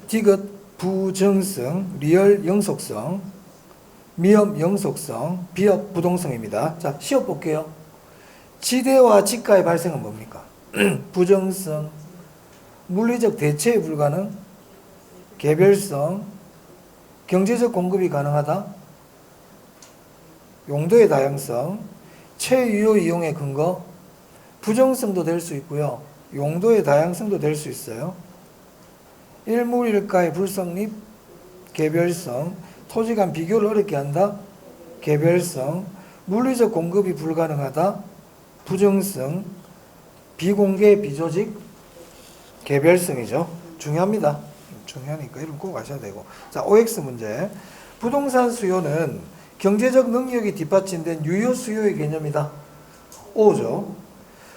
디귿 부정성, 리얼 영속성, 미업 영속성, 비업 부동성입니다. 자, 시업 볼게요. 지대와 지가의 발생은 뭡니까? 부정성, 물리적 대체에 불가능, 개별성, 경제적 공급이 가능하다, 용도의 다양성, 체유효 이용의 근거, 부정성도 될 수 있고요. 용도의 다양성도 될 수 있어요. 일물일가의 불성립, 개별성, 토지 간 비교를 어렵게 한다, 개별성, 물리적 공급이 불가능하다, 부정성, 비공개 비조직, 개별성이죠. 중요합니다. 중요하니까 이름 꼭 아셔야 되고. 자, OX 문제. 부동산 수요는 경제적 능력이 뒷받침된 유효 수요의 개념이다. O죠.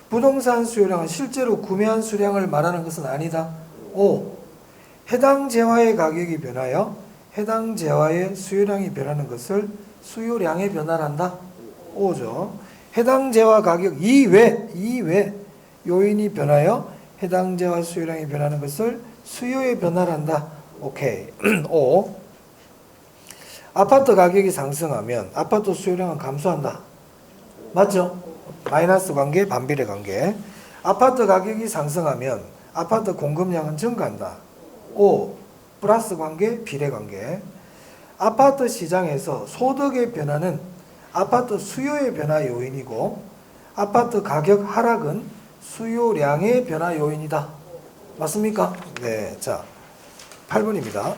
부동산 수요량은 실제로 구매한 수량을 말하는 것은 아니다. O. 해당 재화의 가격이 변하여 해당 재화의 수요량이 변하는 것을 수요량의 변화란다. O죠. 해당 재화 가격 이외 요인이 변하여 해당 재화 수요량이 변하는 것을 수요의 변화란다. 오케이. O. 아파트 가격이 상승하면 아파트 수요량은 감소한다. 맞죠? 마이너스 관계, 반비례 관계. 아파트 가격이 상승하면 아파트 공급량은 증가한다. O. 플러스 관계, 비례 관계. 아파트 시장에서 소득의 변화는 아파트 수요의 변화 요인이고 아파트 가격 하락은 수요량의 변화 요인이다. 맞습니까? 네. 자, 8번입니다.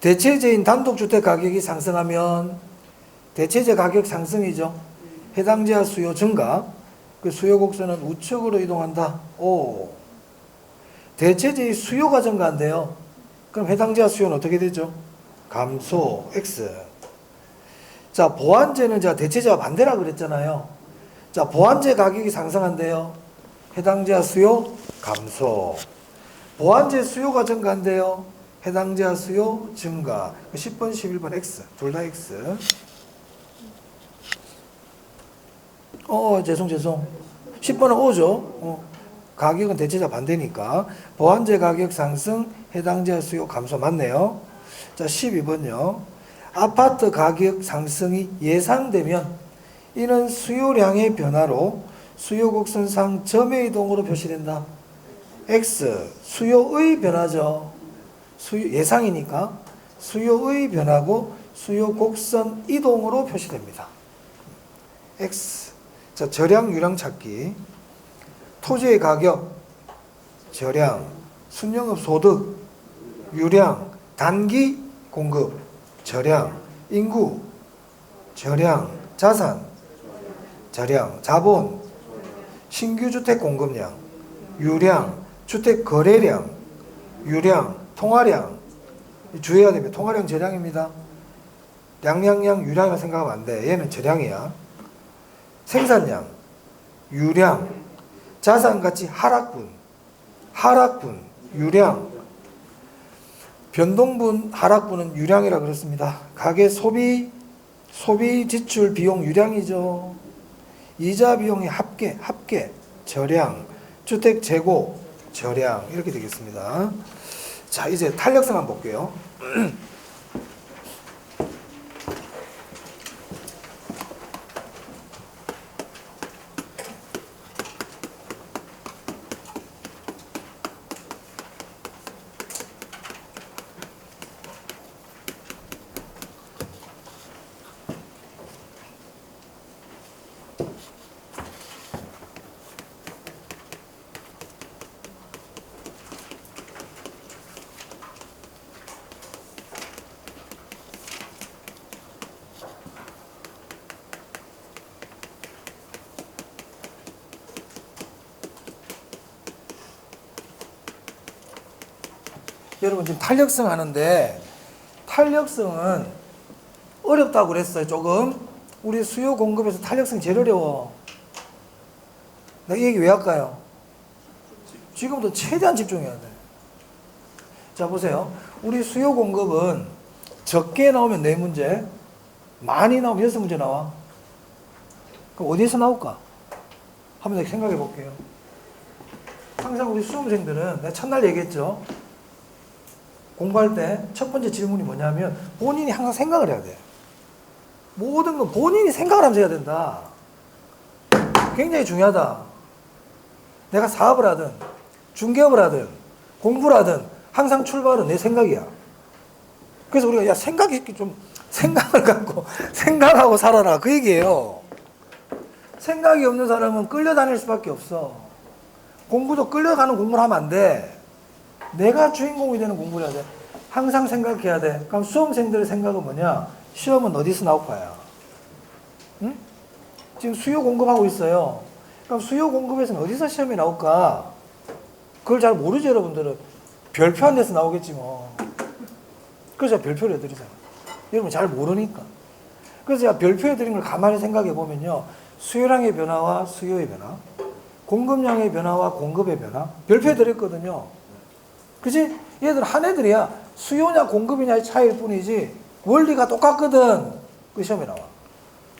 대체제인 단독주택 가격이 상승하면 대체제 가격 상승이죠. 해당 지하 수요 증가. 그 수요 곡선은 우측으로 이동한다. O. 대체제의 수요가 증가한대요. 그럼 해당 지하 수요는 어떻게 되죠? 감소. X. 자, 보완제는 제가 대체제와 반대라 그랬잖아요. 자, 보완제 가격이 상승한대요. 해당 지하 수요 감소. 보완제 수요가 증가한대요. 해당 지하 수요 증가. 10번, 11번 X. 둘 다 X. 죄송. 10번은 O죠. 가격은 대체자 반대니까. 보완제 가격 상승, 해당 지하 수요 감소 맞네요. 자, 12번요. 아파트 가격 상승이 예상되면 이는 수요량의 변화로 수요 곡선상 점의 이동으로 표시된다. X. 수요의 변화죠. 예상이니까 수요의 변화고 수요 곡선 이동으로 표시됩니다. X. 자, 저량 유량 찾기. 토지의 가격, 저량, 순영업 소득, 유량, 단기 공급, 저량, 인구, 저량, 자산, 저량, 자본, 신규 주택 공급량, 유량, 주택 거래량, 유량, 통화량. 주의해야 됩니다. 통화량 저량입니다. 양양양 유량이라 생각하면 안 돼. 얘는 저량이야. 생산량, 유량, 자산가치 하락분, 유량, 변동분 하락분은 유량이라 그렇습니다. 가계 소비 지출 비용 유량이죠. 이자 비용의 합계, 저량, 주택 재고, 저량 이렇게 되겠습니다. 자, 이제 탄력성 한번 볼게요. 여러분 지금 탄력성 하는데 탄력성은 어렵다고 그랬어요. 조금 우리 수요 공급에서 탄력성 제일 어려워. 내가 이 얘기 왜 할까요? 지금부터 최대한 집중해야 돼. 자, 보세요. 우리 수요 공급은 적게 나오면 4문제, 많이 나오면 6문제 나와. 그럼 어디에서 나올까? 한번 생각해 볼게요. 항상 우리 수험생들은 내가 첫날 얘기했죠. 공부할 때 첫 번째 질문이 뭐냐면 본인이 항상 생각을 해야 돼. 모든 건 본인이 생각을 하면서 해야 된다. 굉장히 중요하다. 내가 사업을 하든 중개업을 하든 공부를 하든 항상 출발은 내 생각이야. 그래서 우리가 야 생각이 좀 생각을 갖고 생각하고 살아라 그 얘기예요. 생각이 없는 사람은 끌려다닐 수밖에 없어. 공부도 끌려가는 공부를 하면 안 돼. 내가 주인공이 되는 공부를 해야 돼. 항상 생각해야 돼. 그럼 수험생들의 생각은 뭐냐? 시험은 어디서 나올 거야? 응? 지금 수요 공급하고 있어요. 그럼 수요 공급에서는 어디서 시험이 나올까? 그걸 잘 모르죠, 여러분들은. 별표 한 데서 나오겠지 뭐. 그래서 제가 별표를 해드리잖아요. 여러분 잘 모르니까. 그래서 제가 별표해드린 걸 가만히 생각해 보면요. 수요량의 변화와 수요의 변화, 공급량의 변화와 공급의 변화, 별표해드렸거든요. 그치? 얘들 한 애들이야. 수요냐 공급이냐의 차이일 뿐이지 원리가 똑같거든. 그 시험에 나와.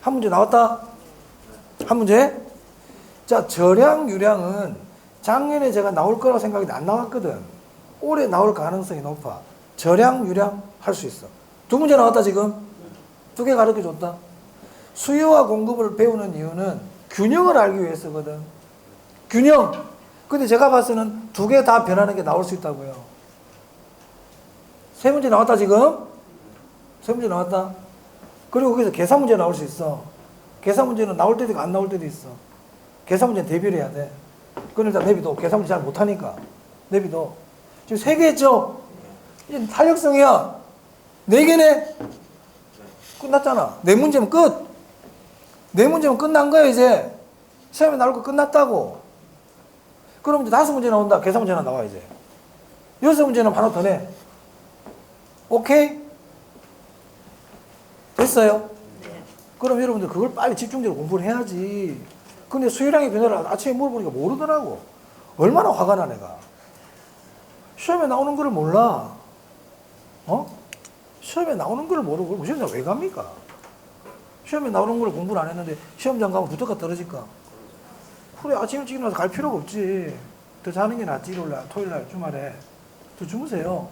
한 문제 나왔다? 한 문제? 자, 저량, 유량은 작년에 제가 나올 거라고 생각했는데 안 나왔거든. 올해 나올 가능성이 높아. 저량, 유량 할 수 있어. 두 문제 나왔다 지금. 두 개 가르쳐 줬다. 수요와 공급을 배우는 이유는 균형을 알기 위해서거든. 균형. 근데 제가 봤을 때는 두 개 다 변하는 게 나올 수 있다고요. 세 문제 나왔다 지금. 세 문제 나왔다. 그리고 거기서 계산 문제 나올 수 있어. 계산 문제는 나올 때도 있고 안 나올 때도 있어. 계산 문제는 대비를 해야 돼. 그건 일단 내비도. 계산 문제 잘 못하니까. 내비도. 지금 세 개 했죠? 이제 탄력성이야. 네 개네? 끝났잖아. 네 문제면 끝. 네 문제면 끝난 거야, 이제. 시험에 나올 거 끝났다고. 그럼 이제 다섯 문제 나온다. 계산 문제 하나 나와, 이제. 여섯 문제는 바로 더 내. 오케이? 됐어요? 네. 그럼 여러분들 그걸 빨리 집중적으로 공부를 해야지. 근데 수요량의 변화를 아침에 물어보니까 모르더라고. 얼마나 화가 나, 내가. 시험에 나오는 거를 몰라. 시험에 나오는 걸 모르고 시험장 왜 갑니까? 시험에 나오는 걸 공부를 안 했는데 시험장 가면 부터가 떨어질까? 그래, 아침 일찍 일어나서 갈 필요가 없지. 더 자는 게 낫지. 일요일날, 토요일날, 주말에. 더 주무세요.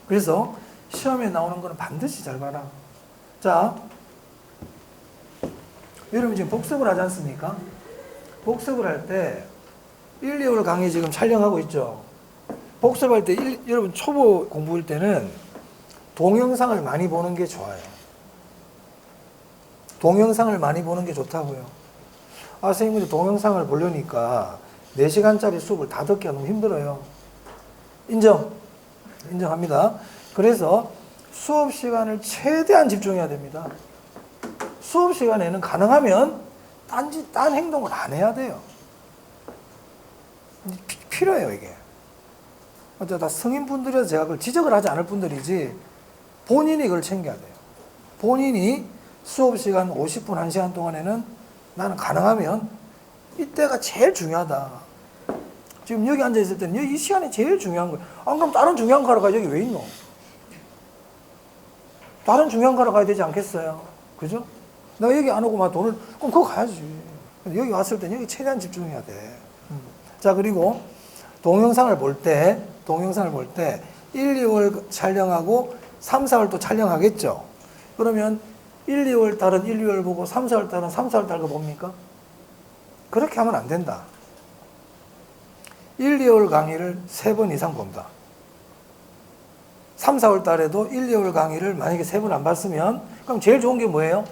그래서 시험에 나오는 거는 반드시 잘 봐라. 자, 여러분 지금 복습을 하지 않습니까? 복습을 할 때 1, 2월 강의 지금 촬영하고 있죠. 복습할 때 여러분 초보 공부일 때는 동영상을 많이 보는 게 좋아요. 동영상을 많이 보는 게 좋다고요. 아, 선생님, 동영상을 보려니까 4시간짜리 수업을 다 듣기가 너무 힘들어요. 인정합니다. 그래서 수업 시간을 최대한 집중해야 됩니다. 수업 시간에는 가능하면 딴 행동을 안 해야 돼요. 필요해요, 이게. 다 성인분들이라서 제가 그걸 지적을 하지 않을 분들이지 본인이 그걸 챙겨야 돼요. 본인이 수업 시간 50분, 1시간 동안에는 나는 가능하면 이때가 제일 중요하다. 지금 여기 앉아있을 때는 이 시간이 제일 중요한 거예요. 안 그럼 다른 중요한 거 하러 가. 여기 왜 있노? 다른 중요한 거 하러 가야 되지 않겠어요? 그죠? 내가 여기 안 오고 막 돈을, 그럼 그거 가야지. 근데 여기 왔을 땐 여기 최대한 집중해야 돼. 자, 그리고 동영상을 볼 때 1, 2월 촬영하고 3, 4월 또 촬영하겠죠. 그러면 1, 2월 달은 1, 2월 보고 3, 4월 달은 3, 4월 달 거 봅니까? 그렇게 하면 안 된다. 1, 2월 강의를 3번 이상 본다. 3, 4월 달에도 1, 2월 강의를 만약에 3번 안 봤으면 그럼 제일 좋은 게 뭐예요?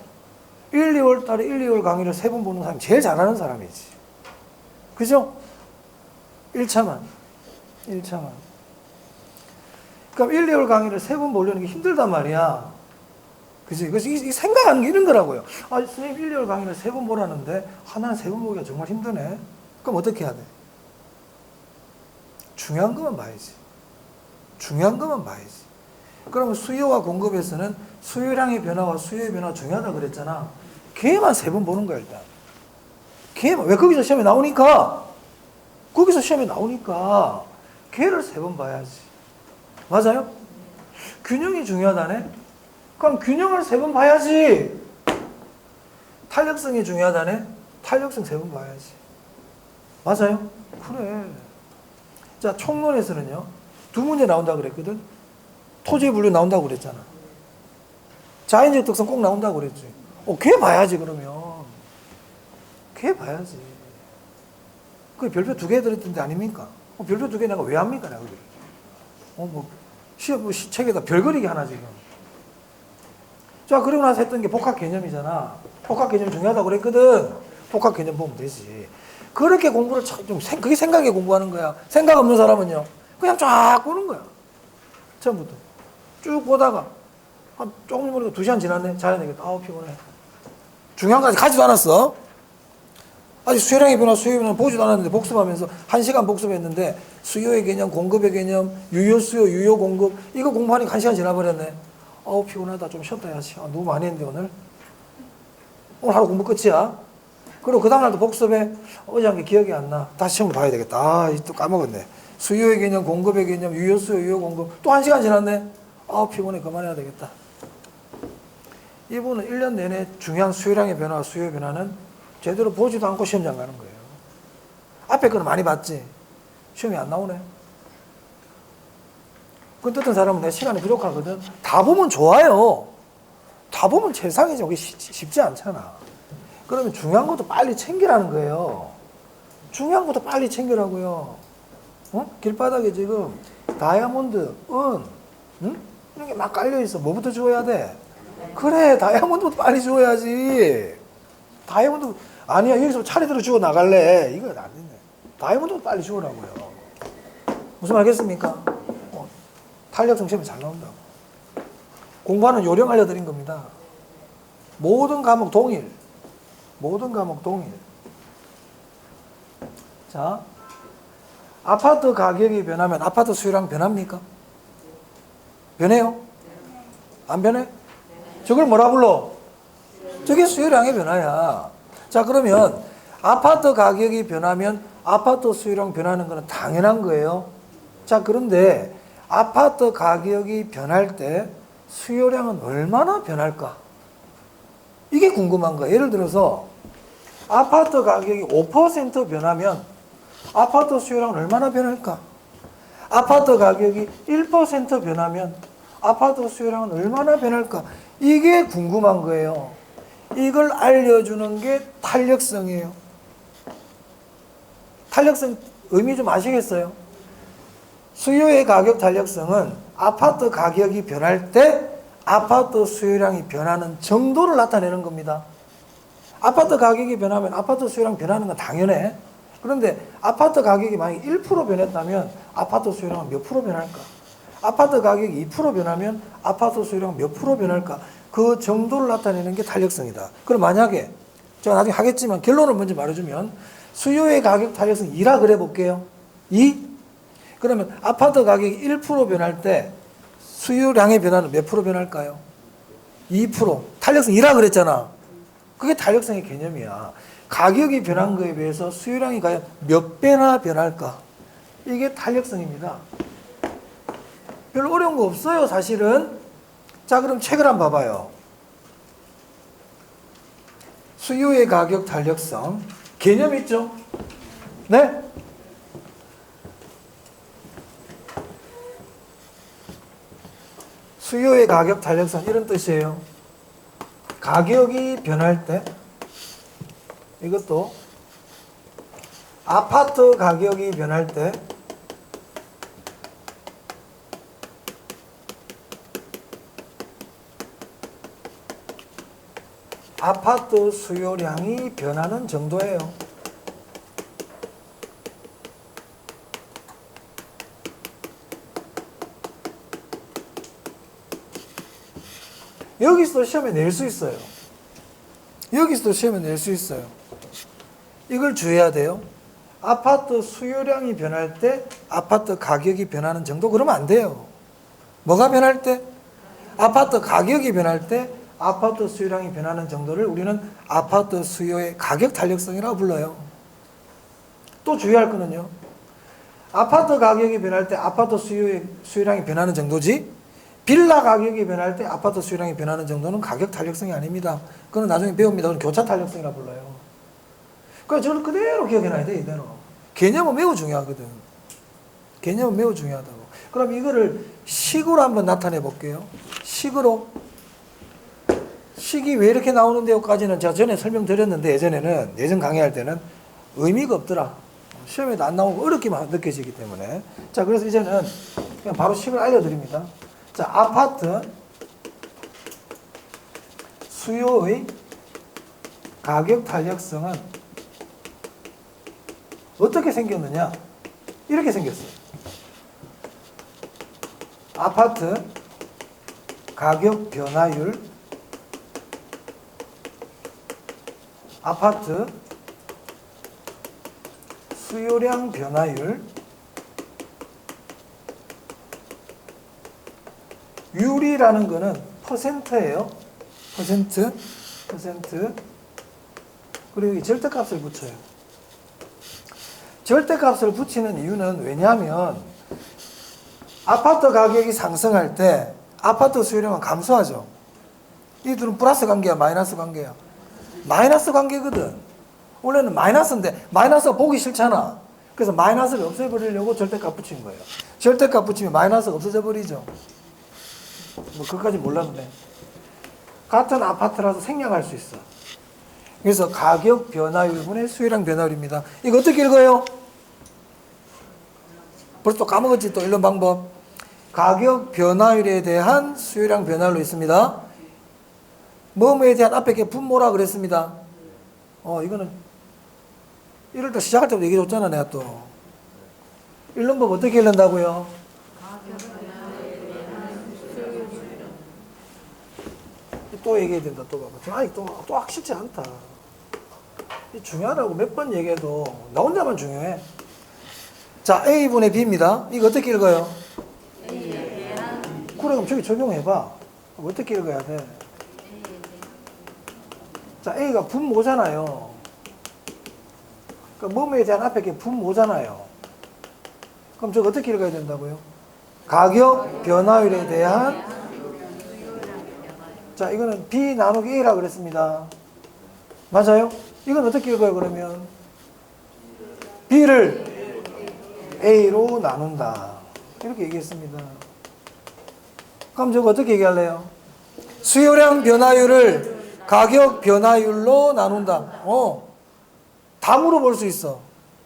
1, 2월 달에 1, 2월 강의를 3번 보는 사람이 제일 잘하는 사람이지. 그죠? 1차만. 그럼 1, 2월 강의를 3번 보려는 게 힘들단 말이야. 그치? 그래서 이 생각하는 게 이런 거라고요. 아, 선생님 1, 2월 강의를 3번 보라는데 하나는 3번 보기가 정말 힘드네. 그럼 어떻게 해야 돼? 중요한 것만 봐야지. 그러면 수요와 공급에서는 수요량의 변화와 수요의 변화가 중요하다 그랬잖아. 걔만 3번 보는 거야, 일단. 걔만. 왜? 거기서 시험에 나오니까. 걔를 3번 봐야지. 맞아요? 균형이 중요하다네? 그럼 균형을 3번 봐야지. 탄력성이 중요하다네? 탄력성 3번 봐야지. 맞아요? 그래. 자, 총론에서는요, 두 문제 나온다고 그랬거든? 토지의 분류 나온다고 그랬잖아. 자연적 특성 꼭 나온다고 그랬지. 걔 봐야지, 그러면. 걔 봐야지. 그 별표 2개 들었던데 아닙니까? 별표 2개 내가 왜 합니까, 내가 그걸? 시험, 책에다 별거리기 하나, 지금. 자, 그러고 나서 했던 게 복합 개념이잖아. 복합 개념 중요하다고 그랬거든. 복합 개념 보면 되지. 그렇게 공부를 그게 생각에 공부하는 거야. 생각 없는 사람은요, 그냥 쫙 보는 거야. 처음부터. 쭉 보다가, 조금 모르고 2시간 지났네? 자야 되겠다. 피곤해. 중요한 거까지 가지도 않았어. 아직 수요량의 변화, 수요의 변화 보지도 않았는데 복습하면서 1시간 복습했는데 수요의 개념, 공급의 개념, 유효 수요, 유효 공급 이거 공부하니까 1시간 지나버렸네. 피곤하다. 좀 쉬었다 해야지. 너무 많이 했는데 오늘 하루 공부 끝이야. 그리고 그 다음날도 복습해. 어제 한 게 기억이 안 나. 다시 시험을 봐야 되겠다. 또 까먹었네. 수요의 개념, 공급의 개념, 유효 수요, 유효 공급 또 1시간 지났네. 피곤해. 그만해야 되겠다. 이분은 1년 내내 중요한 수요량의 변화와 수요의 변화는 제대로 보지도 않고 시험장 가는 거예요. 앞에 거는 많이 봤지. 시험이 안 나오네. 그 어떤 사람은 내 시간이 부족하거든. 다 보면 좋아요. 다 보면 세상이지. 그게 쉽지 않잖아. 그러면 중요한 것도 빨리 챙기라는 거예요. 중요한 것도 빨리 챙기라고요. 길바닥에 지금 다이아몬드, 응? 이런 게 막 깔려있어. 뭐부터 주워야 돼? 그래, 다이아몬드부터 빨리 주워야지. 다이아몬드, 아니야, 여기서 차례대로 주워 나갈래. 이건 안 된대. 다이아몬드부터 빨리 주워라고요. 무슨 말 알겠습니까? 탄력성 시험에 잘 나온다고. 공부하는 요령 알려드린 겁니다. 모든 과목 동일. 모든 과목 동일. 자, 아파트 가격이 변하면 아파트 수요량 변합니까? 변해요? 안 변해? 저걸 뭐라 불러? 저게 수요량의 변화야. 자, 그러면 아파트 가격이 변하면 아파트 수요량 변하는 거는 당연한 거예요. 자, 그런데 아파트 가격이 변할 때 수요량은 얼마나 변할까? 이게 궁금한 거야. 예를 들어서 아파트 가격이 5% 변하면 아파트 수요량은 얼마나 변할까? 아파트 가격이 1% 변하면 아파트 수요량은 얼마나 변할까? 이게 궁금한 거예요. 이걸 알려주는 게 탄력성이에요. 탄력성 의미 좀 아시겠어요? 수요의 가격 탄력성은 아파트 가격이 변할 때 아파트 수요량이 변하는 정도를 나타내는 겁니다. 아파트 가격이 변하면 아파트 수요량 변하는 건 당연해. 그런데 아파트 가격이 만약에 1% 변했다면 아파트 수요량은 몇 프로 변할까? 아파트 가격이 2% 변하면 아파트 수요량은 몇 프로 변할까? 그 정도를 나타내는 게 탄력성이다. 그럼 만약에 제가 나중에 하겠지만 결론을 먼저 말해주면 수요의 가격 탄력성 2라 그래 볼게요. 2? 그러면 아파트 가격이 1% 변할 때 수요량의 변화는 몇 프로 변할까요? 2%. 탄력성 2라 그랬잖아. 그게 탄력성의 개념이야. 가격이 변한 거에 비해서 수요량이 과연 몇 배나 변할까? 이게 탄력성입니다. 별로 어려운 거 없어요, 사실은. 자, 그럼 책을 한번 봐봐요. 수요의 가격 탄력성. 개념 있죠? 네? 수요의 가격 탄력성 이런 뜻이에요. 가격이 변할 때 이것도 아파트 가격이 변할 때 아파트 수요량이 변하는 정도예요. 여기서도 시험에 낼 수 있어요. 여기서도 시험에 낼 수 있어요. 이걸 주의해야 돼요. 아파트 수요량이 변할 때 아파트 가격이 변하는 정도 그러면 안 돼요. 뭐가 변할 때? 아파트 가격이 변할 때 아파트 수요량이 변하는 정도를 우리는 아파트 수요의 가격 탄력성이라고 불러요. 또 주의할 거는요. 아파트 가격이 변할 때 아파트 수요량이 변하는 정도지 빌라 가격이 변할 때 아파트 수요량이 변하는 정도는 가격 탄력성이 아닙니다. 그건 나중에 배웁니다. 그건 교차 탄력성이라고 불러요. 그러니까 저는 그대로 기억해놔야 돼, 이대로. 개념은 매우 중요하거든. 개념은 매우 중요하다고. 그럼 이거를 식으로 한번 나타내 볼게요. 식으로. 식이 왜 이렇게 나오는데요까지는 제가 전에 설명드렸는데 예전 강의할 때는 의미가 없더라. 시험에도 안 나오고 어렵게만 느껴지기 때문에. 자, 그래서 이제는 그냥 바로 식을 알려드립니다. 자, 아파트 수요의 가격 탄력성은 어떻게 생겼느냐? 이렇게 생겼어요. 아파트 가격 변화율, 아파트 수요량 변화율, 율이라는 거는 퍼센트예요. 퍼센트. 그리고 이 절대값을 붙여요. 절대값을 붙이는 이유는 왜냐하면 아파트 가격이 상승할 때 아파트 수요량은 감소하죠. 이들은 플러스 관계야, 마이너스 관계야? 마이너스 관계거든. 원래는 마이너스인데 마이너스가 보기 싫잖아. 그래서 마이너스를 없애버리려고 절대값 붙인 거예요. 절대값 붙이면 마이너스가 없어져 버리죠. 뭐 그것까지 몰랐는데 같은 아파트라서 생략할 수 있어. 그래서 가격 변화율분의 수요량 변화율입니다. 이거 어떻게 읽어요? 벌써 또 까먹었지. 또 읽는 방법. 가격 변화율에 대한 수요량 변화율로 있습니다. 뭐뭐에 대한 앞에 게 분모라 그랬습니다. 이거는 이럴 때 시작할 때부터 얘기해 줬잖아. 내가 또 읽는 법 어떻게 읽는다고요? 또 얘기해야 된다. 또 봐봐. 아니 또 확실치 않다. 중요하다고 몇 번 얘기해도 나 혼자만 중요해. 자, A분의 B입니다. 이거 어떻게 읽어요? 그래, 그럼 저기 적용해봐. 어떻게 읽어야 돼? 자, A가 분모잖아요. 그러니까 뭐뭐에 대한 앞에 게 분모잖아요. 그럼 저거 어떻게 읽어야 된다고요? 가격 변화율에 대한. 자, 이거는 B 나누기 A라 그랬습니다. 맞아요? 이건 어떻게 읽어요, 그러면? B를 A로 나눈다. 이렇게 얘기했습니다. 그럼 저거 어떻게 얘기할래요? 수요량 변화율을 가격 변화율로 나눈다. 다 물어볼 수 있어.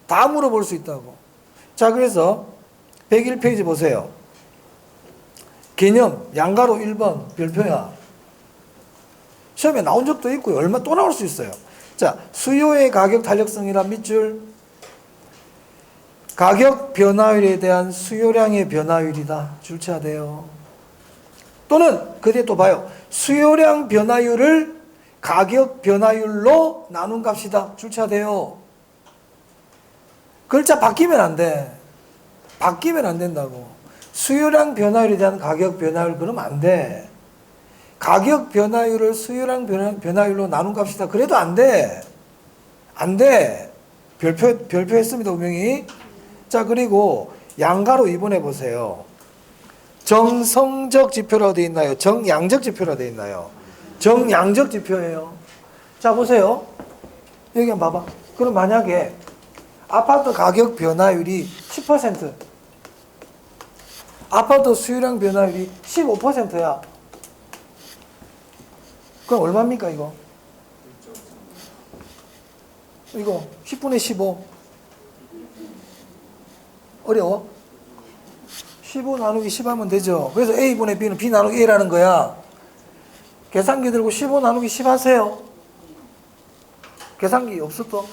다 물어볼 수 있다고. 자, 그래서 101페이지 보세요. 개념, 양가로 1번 별표야. 시험에 나온 적도 있고요. 얼마 또 나올 수 있어요. 자, 수요의 가격 탄력성이란 밑줄. 가격 변화율에 대한 수요량의 변화율이다. 줄쳐야 돼요. 또는 그 뒤에 또 봐요. 수요량 변화율을 가격 변화율로 나눈 값이다. 줄쳐야 돼요. 글자 바뀌면 안 돼. 바뀌면 안 된다고. 수요량 변화율에 대한 가격 변화율 그러면 안 돼. 가격 변화율을 수요량 변화율로 나눈 값이다. 그래도 안 돼. 안 돼. 별표했습니다. 분명히. 자, 그리고 양가로 2번해 보세요. 정성적 지표라고 되어 있나요? 정양적 지표라고 되어 있나요? 정양적 지표예요. 자, 보세요. 여기 한번 봐봐. 그럼 만약에 아파트 가격 변화율이 10%, 아파트 수요량 변화율이 15%야. 그럼 얼마입니까, 이거? 이거 10분의 15. 어려워? 15 나누기 10 하면 되죠. 그래서 A분의 B는 B 나누기 A라는 거야. 계산기 들고 15 나누기 10 하세요. 계산기 없었어?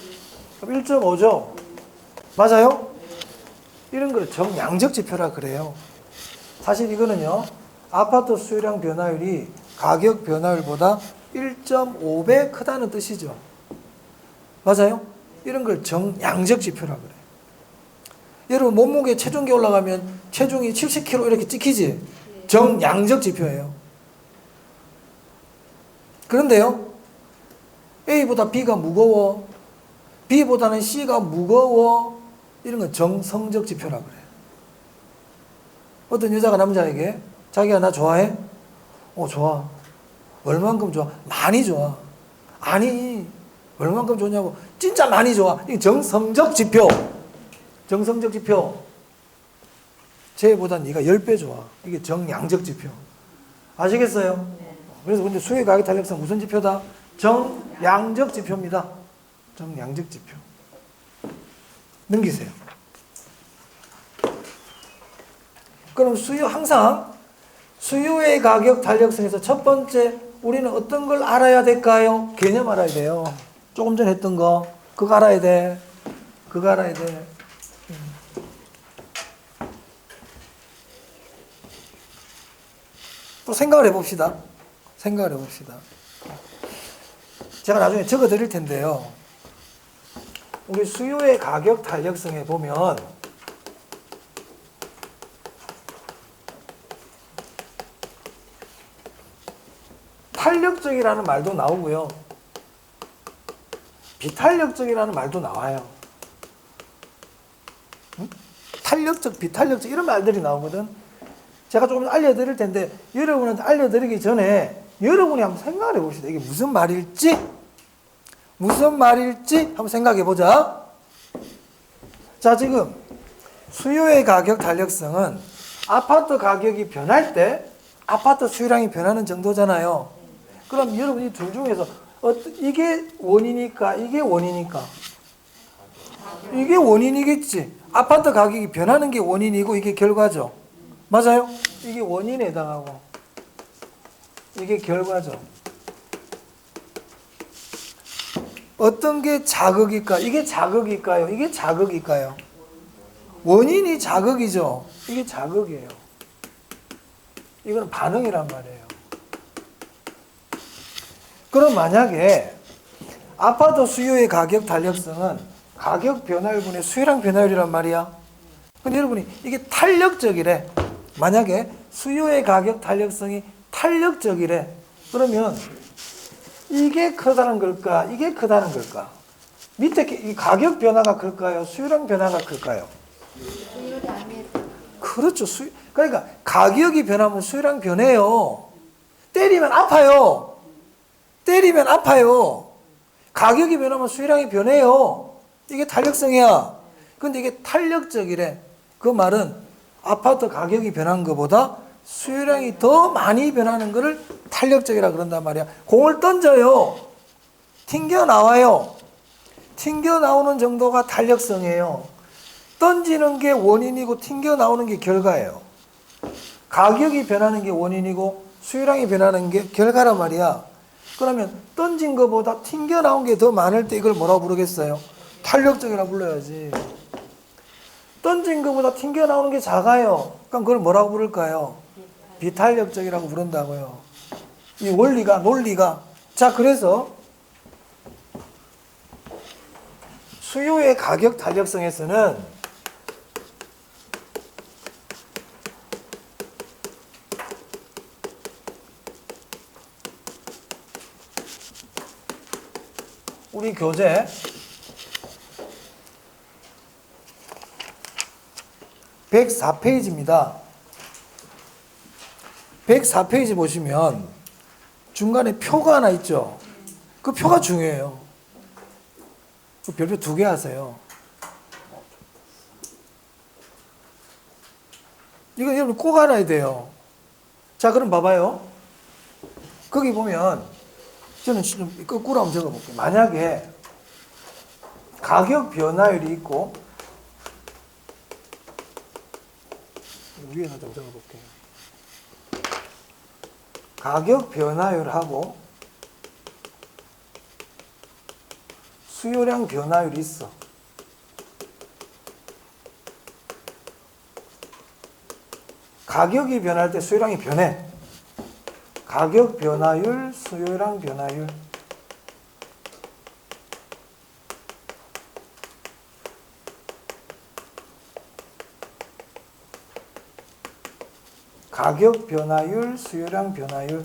그럼 1.5죠? 맞아요? 이런 걸 정양적 지표라 그래요. 사실 이거는요, 아파트 수요량 변화율이 가격 변화율보다 1.5배 크다는 뜻이죠. 맞아요? 이런 걸 정양적 지표라 그래요. 여러분 몸무게 체중계 올라가면 체중이 70kg 이렇게 찍히지? 정양적 지표예요. 그런데요, A보다 B가 무거워, B보다는 C가 무거워, 이런 건 정성적 지표라 그래요. 어떤 여자가 남자에게 자기가 나 좋아해? 좋아. 얼만큼 좋아? 많이 좋아. 아니, 얼만큼 좋냐고. 진짜 많이 좋아. 이 정성적 지표. 정성적 지표. 쟤보다 네가 10배 좋아. 이게 정량적 지표. 아시겠어요? 그래서 근데 수요의 가격 탄력성 무슨 지표다? 정량적 지표입니다. 정량적 지표. 넘기세요. 그럼 항상 수요의 가격 탄력성에서 첫 번째 우리는 어떤 걸 알아야 될까요? 개념 알아야 돼요. 조금 전에 했던 거 그거 알아야 돼. 그거 알아야 돼. 또 생각을 해봅시다. 생각을 해봅시다. 제가 나중에 적어 드릴 텐데요. 우리 수요의 가격 탄력성에 보면 탄력적이라는 말도 나오고요. 비탄력적이라는 말도 나와요. 응? 탄력적, 비탄력적 이런 말들이 나오거든. 제가 조금 알려드릴 텐데 여러분한테 알려드리기 전에 여러분이 한번 생각을 해봅시다. 이게 무슨 말일지 한번 생각해 보자. 자, 지금 수요의 가격 탄력성은 아파트 가격이 변할 때 아파트 수요량이 변하는 정도잖아요. 그럼 여러분이 둘 중에서 이게 원이니까 이게 원이니까 이게 원인이겠지. 아파트 가격이 변하는 게 원인이고 이게 결과죠. 맞아요? 이게 원인에 해당하고 이게 결과죠. 어떤 게 자극일까? 이게 자극일까요? 이게 자극일까요? 원인이 자극이죠. 이게 자극이에요. 이건 반응이란 말이에요. 그럼 만약에 아파트 수요의 가격 탄력성은 가격 변화율분의 수요량 변화율이란 말이야. 근데 여러분이 이게 탄력적이래. 만약에 수요의 가격 탄력성이 탄력적이래. 그러면 이게 크다는 걸까? 이게 크다는 걸까? 밑에 이 가격 변화가 클까요? 수요량 변화가 클까요? 그렇죠. 그러니까 가격이 변하면 수요량 변해요. 때리면 아파요. 때리면 아파요. 가격이 변하면 수요량이 변해요. 이게 탄력성이야. 근데 이게 탄력적이래. 그 말은 아파트 가격이 변한 것보다 수요량이 더 많이 변하는 것을 탄력적이라 그런단 말이야. 공을 던져요. 튕겨 나와요. 튕겨 나오는 정도가 탄력성이에요. 던지는 게 원인이고 튕겨 나오는 게 결과예요. 가격이 변하는 게 원인이고 수요량이 변하는 게 결과란 말이야. 그러면 던진 것보다 튕겨 나온 게 더 많을 때 이걸 뭐라고 부르겠어요? 탄력적이라 불러야지. 던진 것보다 튕겨 나오는 게 작아요. 그럼 그걸 뭐라고 부를까요? 비탄력적이라고 부른다고요. 이 논리가. 자, 그래서 수요의 가격 탄력성에서는 우리 교재 104페이지입니다. 104페이지 보시면 중간에 표가 하나 있죠. 그 표가 중요해요. 그 별표 2개 하세요. 이거 여러분 꼭 알아야 돼요. 자, 그럼 봐봐요. 거기 보면 저는 좀 거꾸로 한번 적어볼게요. 만약에 가격 변화율이 있고 위에다 좀 적어볼게요. 가격 변화율하고 수요량 변화율이 있어. 가격이 변할 때 수요량이 변해. 가격 변화율, 수요량 변화율. 가격 변화율, 수요량 변화율.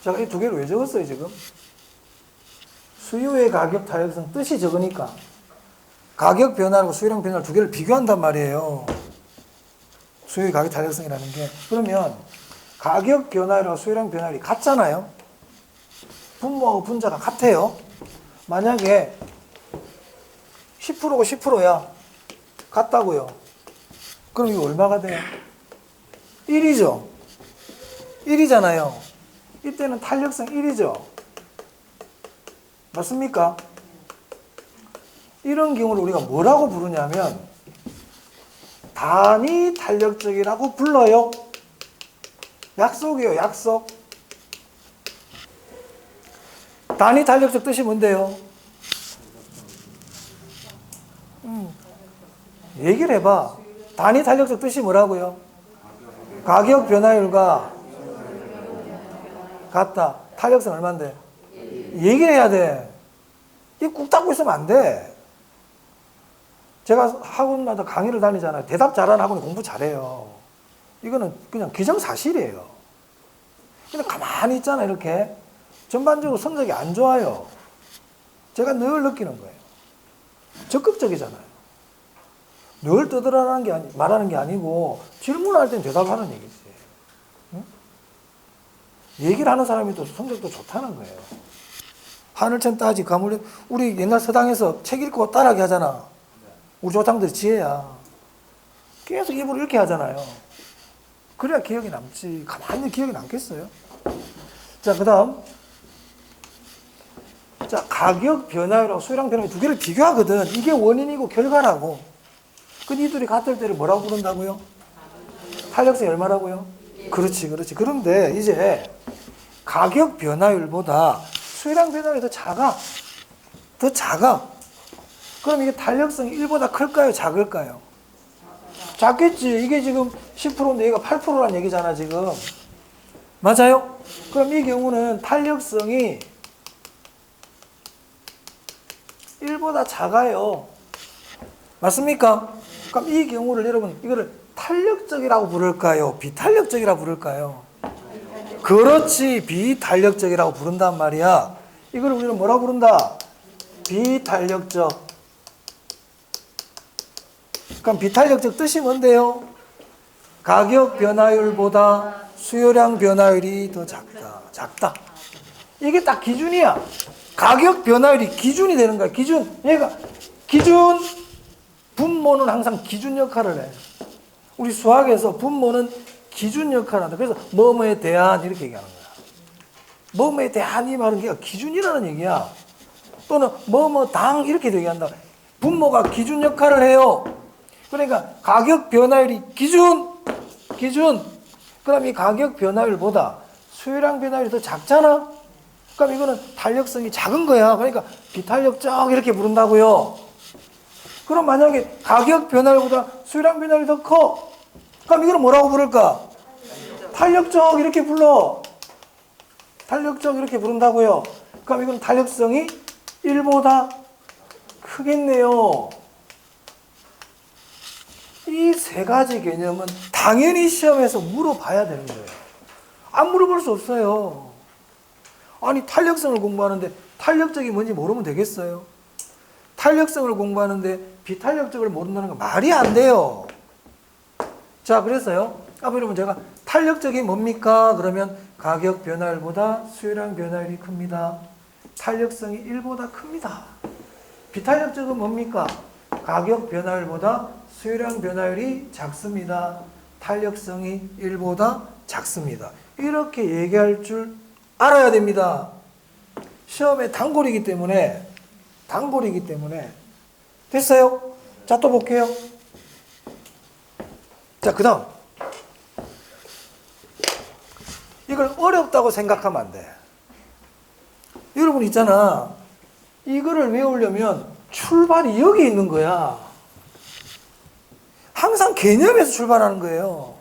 자, 이 2개를 왜 적었어요, 지금? 수요의 가격 탄력성 뜻이 적으니까 가격 변화하고 수요량 변화를 2개를 비교한단 말이에요. 수요의 가격 탄력성이라는 게. 그러면 가격 변화율과 수요량 변화율이 같잖아요. 분모하고 분자가 같아요. 만약에 10%고 10%야. 같다고요. 그럼 이거 얼마가 돼요? 1이죠. 1이잖아요. 이때는 탄력성 1이죠. 맞습니까? 이런 경우를 우리가 뭐라고 부르냐면 단위 탄력적이라고 불러요. 약속이에요. 약속. 단위 탄력적 뜻이 뭔데요? 얘기를 해봐. 단위 탄력적 뜻이 뭐라고요? 가격 변화율과 같다. 탄력성 얼마인데? 얘기를 해야 돼. 이거 꾹 닫고 있으면 안 돼. 제가 학원마다 강의를 다니잖아요. 대답 잘하는 학원이 공부 잘해요. 이거는 그냥 기정사실이에요. 근데 가만히 있잖아, 이렇게. 전반적으로 성적이 안 좋아요. 제가 늘 느끼는 거예요. 적극적이잖아요. 늘 떠들어라는 게 말하는 게 아니고 질문할 땐 대답하는 얘기지. 응? 얘기를 하는 사람이 또 성적도 좋다는 거예요. 하늘천 따지 가물리. 우리 옛날 서당에서 책 읽고 따라하게 하잖아. 우리 조상들의 지혜야. 계속 입으로 이렇게 하잖아요. 그래야 기억이 남지. 가만히 기억이 남겠어요? 자, 그 다음. 자, 가격 변화율하고 수요량 변화율 두 개를 비교하거든. 이게 원인이고 결과라고. 근데 이들이 같을 때를 뭐라고 부른다고요? 탄력성이 얼마라고요? 그렇지, 그렇지. 그런데 이제 가격 변화율보다 수요량 변화율이 더 작아. 더 작아. 그럼 이게 탄력성이 1보다 클까요? 작을까요? 작겠지. 이게 지금 10%인데 얘가 8%란 얘기잖아, 지금. 맞아요? 그럼 이 경우는 탄력성이 1보다 작아요. 맞습니까? 그럼 이 경우를 여러분, 이거를 탄력적이라고 부를까요? 비탄력적이라고 부를까요? 그렇지. 비탄력적이라고 부른단 말이야. 이걸 우리는 뭐라고 부른다? 비탄력적. 그럼 비탄력적 뜻이 뭔데요? 가격 변화율보다 수요량 변화율이 더 작다. 작다. 이게 딱 기준이야. 가격 변화율이 기준이 되는 거야. 기준. 얘가 기준. 분모는 항상 기준 역할을 해. 우리 수학에서 분모는 기준 역할을 한다. 그래서 뭐뭐에 대한 이렇게 얘기하는 거야. 뭐뭐에 대한 이 말은 그게 기준이라는 얘기야. 또는 뭐뭐당 이렇게 얘기한다. 분모가 기준 역할을 해요. 그러니까 가격 변화율이 기준. 그럼 이 가격 변화율보다 수요량 변화율이 더 작잖아. 그럼 이거는 탄력성이 작은 거야. 그러니까 비탄력적 이렇게 부른다고요. 그럼 만약에 가격 변화율보다 수요량 변화율이 더 커. 그럼 이거는 뭐라고 부를까? 탄력적 이렇게 불러. 탄력적 이렇게 부른다고요. 그럼 이건 탄력성이 1보다 크겠네요. 이 세 가지 개념은 당연히 시험에서 물어봐야 되는 거예요. 안 물어볼 수 없어요. 아니 탄력성을 공부하는데 탄력적이 뭔지 모르면 되겠어요? 탄력성을 공부하는데 비탄력적을 모른다는 건 말이 안 돼요. 자, 그래서요. 여러분 제가 탄력적이 뭡니까? 그러면 가격 변화율보다 수요량 변화율이 큽니다. 탄력성이 1보다 큽니다. 비탄력적은 뭡니까? 가격 변화율보다 수요량 변화율이 작습니다. 탄력성이 1보다 작습니다. 이렇게 얘기할 줄 알아야 됩니다. 시험에 단골이기 때문에 됐어요? 자, 또 볼게요. 자, 그 다음 이걸 어렵다고 생각하면 안 돼. 여러분 있잖아, 이거를 외우려면 출발이 여기 있는 거야. 항상 개념에서 출발하는 거예요.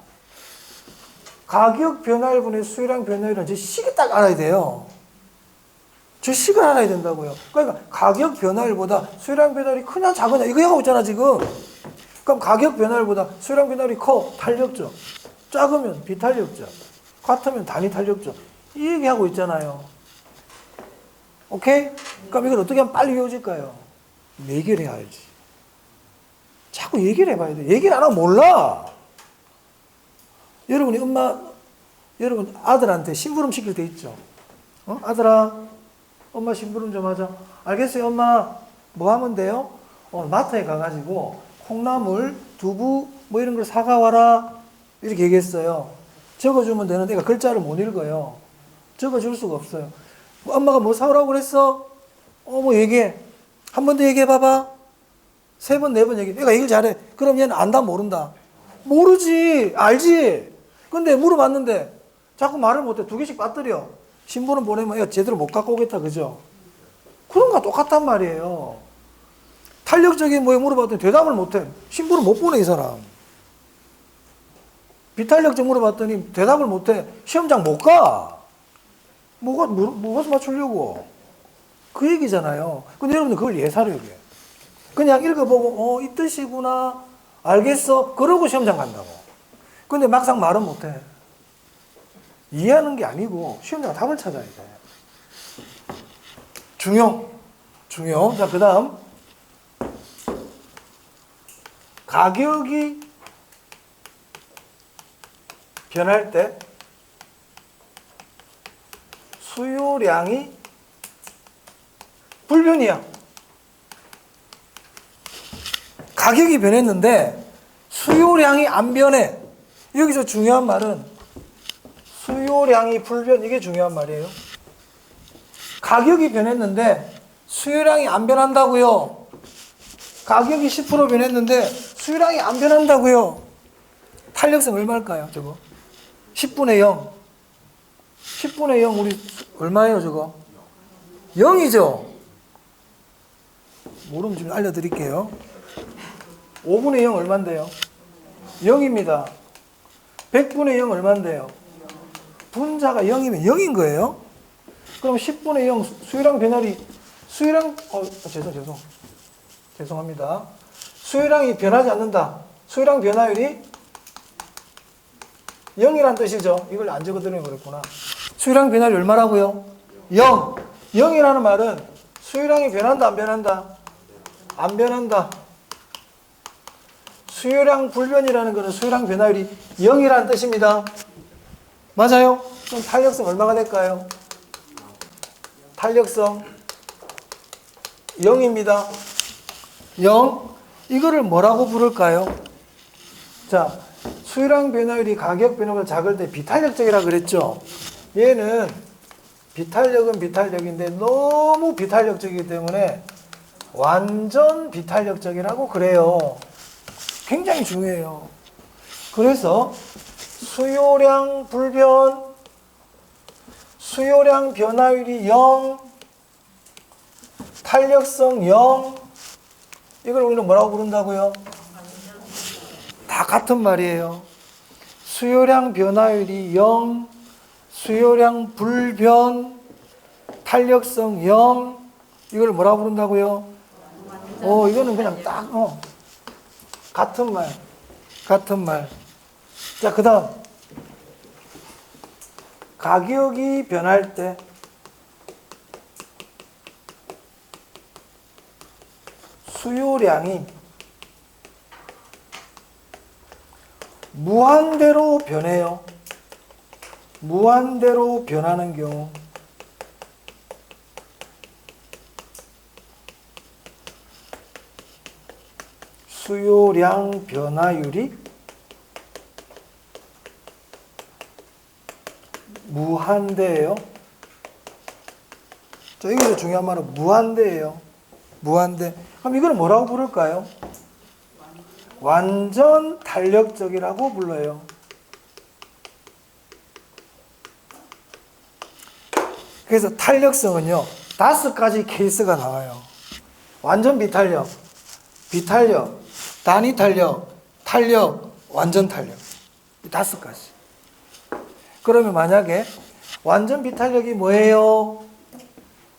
가격 변화율분의 수요량 변화율은 저 식이 딱 알아야 돼요. 저 식을 알아야 된다고요. 그러니까 가격 변화율보다 수요량 변화율이 크냐 작으냐 이거 하고 있잖아 지금. 그럼 가격 변화율보다 수요량 변화율이 커. 탄력적. 작으면 비탄력적. 같으면 단위 탄력적. 이 얘기하고 있잖아요. 오케이? 그럼 이걸 어떻게 하면 빨리 외워질까요? 얘기를 해야지. 자꾸 얘기를 해봐야 돼. 얘기를 안 하면 몰라. 여러분이 여러분 아들한테 심부름 시킬 때 있죠. 아들아, 엄마 심부름 좀 하자. 알겠어요, 엄마. 뭐 하면 돼요? 마트에 가가지고 콩나물, 두부 뭐 이런 걸 사가와라. 이렇게 얘기했어요. 적어주면 되는데 애가 글자를 못 읽어요. 적어줄 수가 없어요. 엄마가 뭐 사오라고 그랬어? 뭐 얘기해. 한 번 더 얘기해 봐봐. 3번, 4번 얘기해. 애가 얘기를 잘해. 그럼 얘는 안다, 모른다? 모르지. 알지. 근데 물어봤는데 자꾸 말을 못해. 2개씩 빠뜨려. 신부름 보내면 애가 제대로 못 갖고 오겠다. 그죠? 그런 거 똑같단 말이에요. 탄력적인 뭐에 물어봤더니 대답을 못해. 신부름 못 보내, 이 사람. 비탄력적 물어봤더니 대답을 못해. 시험장 못 가. 뭐가 맞추려고. 그 얘기잖아요. 근데 여러분들 그걸 예사로 여겨요. 그냥 읽어보고 이 뜻이구나. 알겠어. 그러고 시험장 간다고. 근데 막상 말은 못해. 이해하는 게 아니고 시험장 답을 찾아야 돼. 중요. 자, 그 다음 가격이 변할 때 수요량이 불변이야. 가격이 변했는데 수요량이 안 변해. 여기서 중요한 말은 수요량이 불변, 이게 중요한 말이에요. 가격이 변했는데 수요량이 안 변한다고요. 가격이 10% 변했는데 수요량이 안 변한다고요. 탄력성 얼마일까요, 저거? 10분의 0. 10분의 0 우리 얼마예요, 저거? 0이죠. 모르면 좀 알려드릴게요. 5분의 0 얼마인데요? 0입니다. 100분의 0 얼마인데요? 분자가 0이면 0인 거예요. 그럼 10분의 0 수요량 변화율이 죄송합니다. 수요량이 변하지 않는다. 수요량 변화율이 0이란 뜻이죠. 이걸 안 적어드리면 그렇구나. 수요량 변화율이 얼마라고요? 0. 0이라는 말은 수요량이 변한다, 안 변한다? 안 변한다. 수요량 불변이라는 것은 수요량 변화율이 0이라는 뜻입니다. 맞아요? 그럼 탄력성 얼마가 될까요? 탄력성 0입니다. 0. 이거를 뭐라고 부를까요? 자, 수요량 변화율이 가격 변화가 작을 때 비탄력적이라고 그랬죠. 얘는 비탄력은 비탄력인데 너무 비탄력적이기 때문에 완전 비탄력적이라고 그래요. 굉장히 중요해요. 그래서 수요량 불변, 수요량 변화율이 0, 탄력성 0, 이걸 우리는 뭐라고 부른다고요? 다 같은 말이에요. 수요량 변화율이 0, 수요량 불변, 탄력성 0, 이걸 뭐라고 부른다고요? 이거는 그냥 딱 같은 말. 자, 그 다음 가격이 변할 때 수요량이 무한대로 변해요. 무한대로 변하는 경우 수요량 변화율이 무한대예요. 자, 여기서 중요한 말은 무한대예요. 무한대. 그럼 이걸 뭐라고 부를까요? 완전 탄력적이라고 불러요. 그래서 탄력성은요, 5가지 케이스가 나와요. 완전 비탄력, 비탄력, 단위 탄력, 탄력, 완전 탄력. 이 5가지. 그러면 만약에 완전 비탄력이 뭐예요?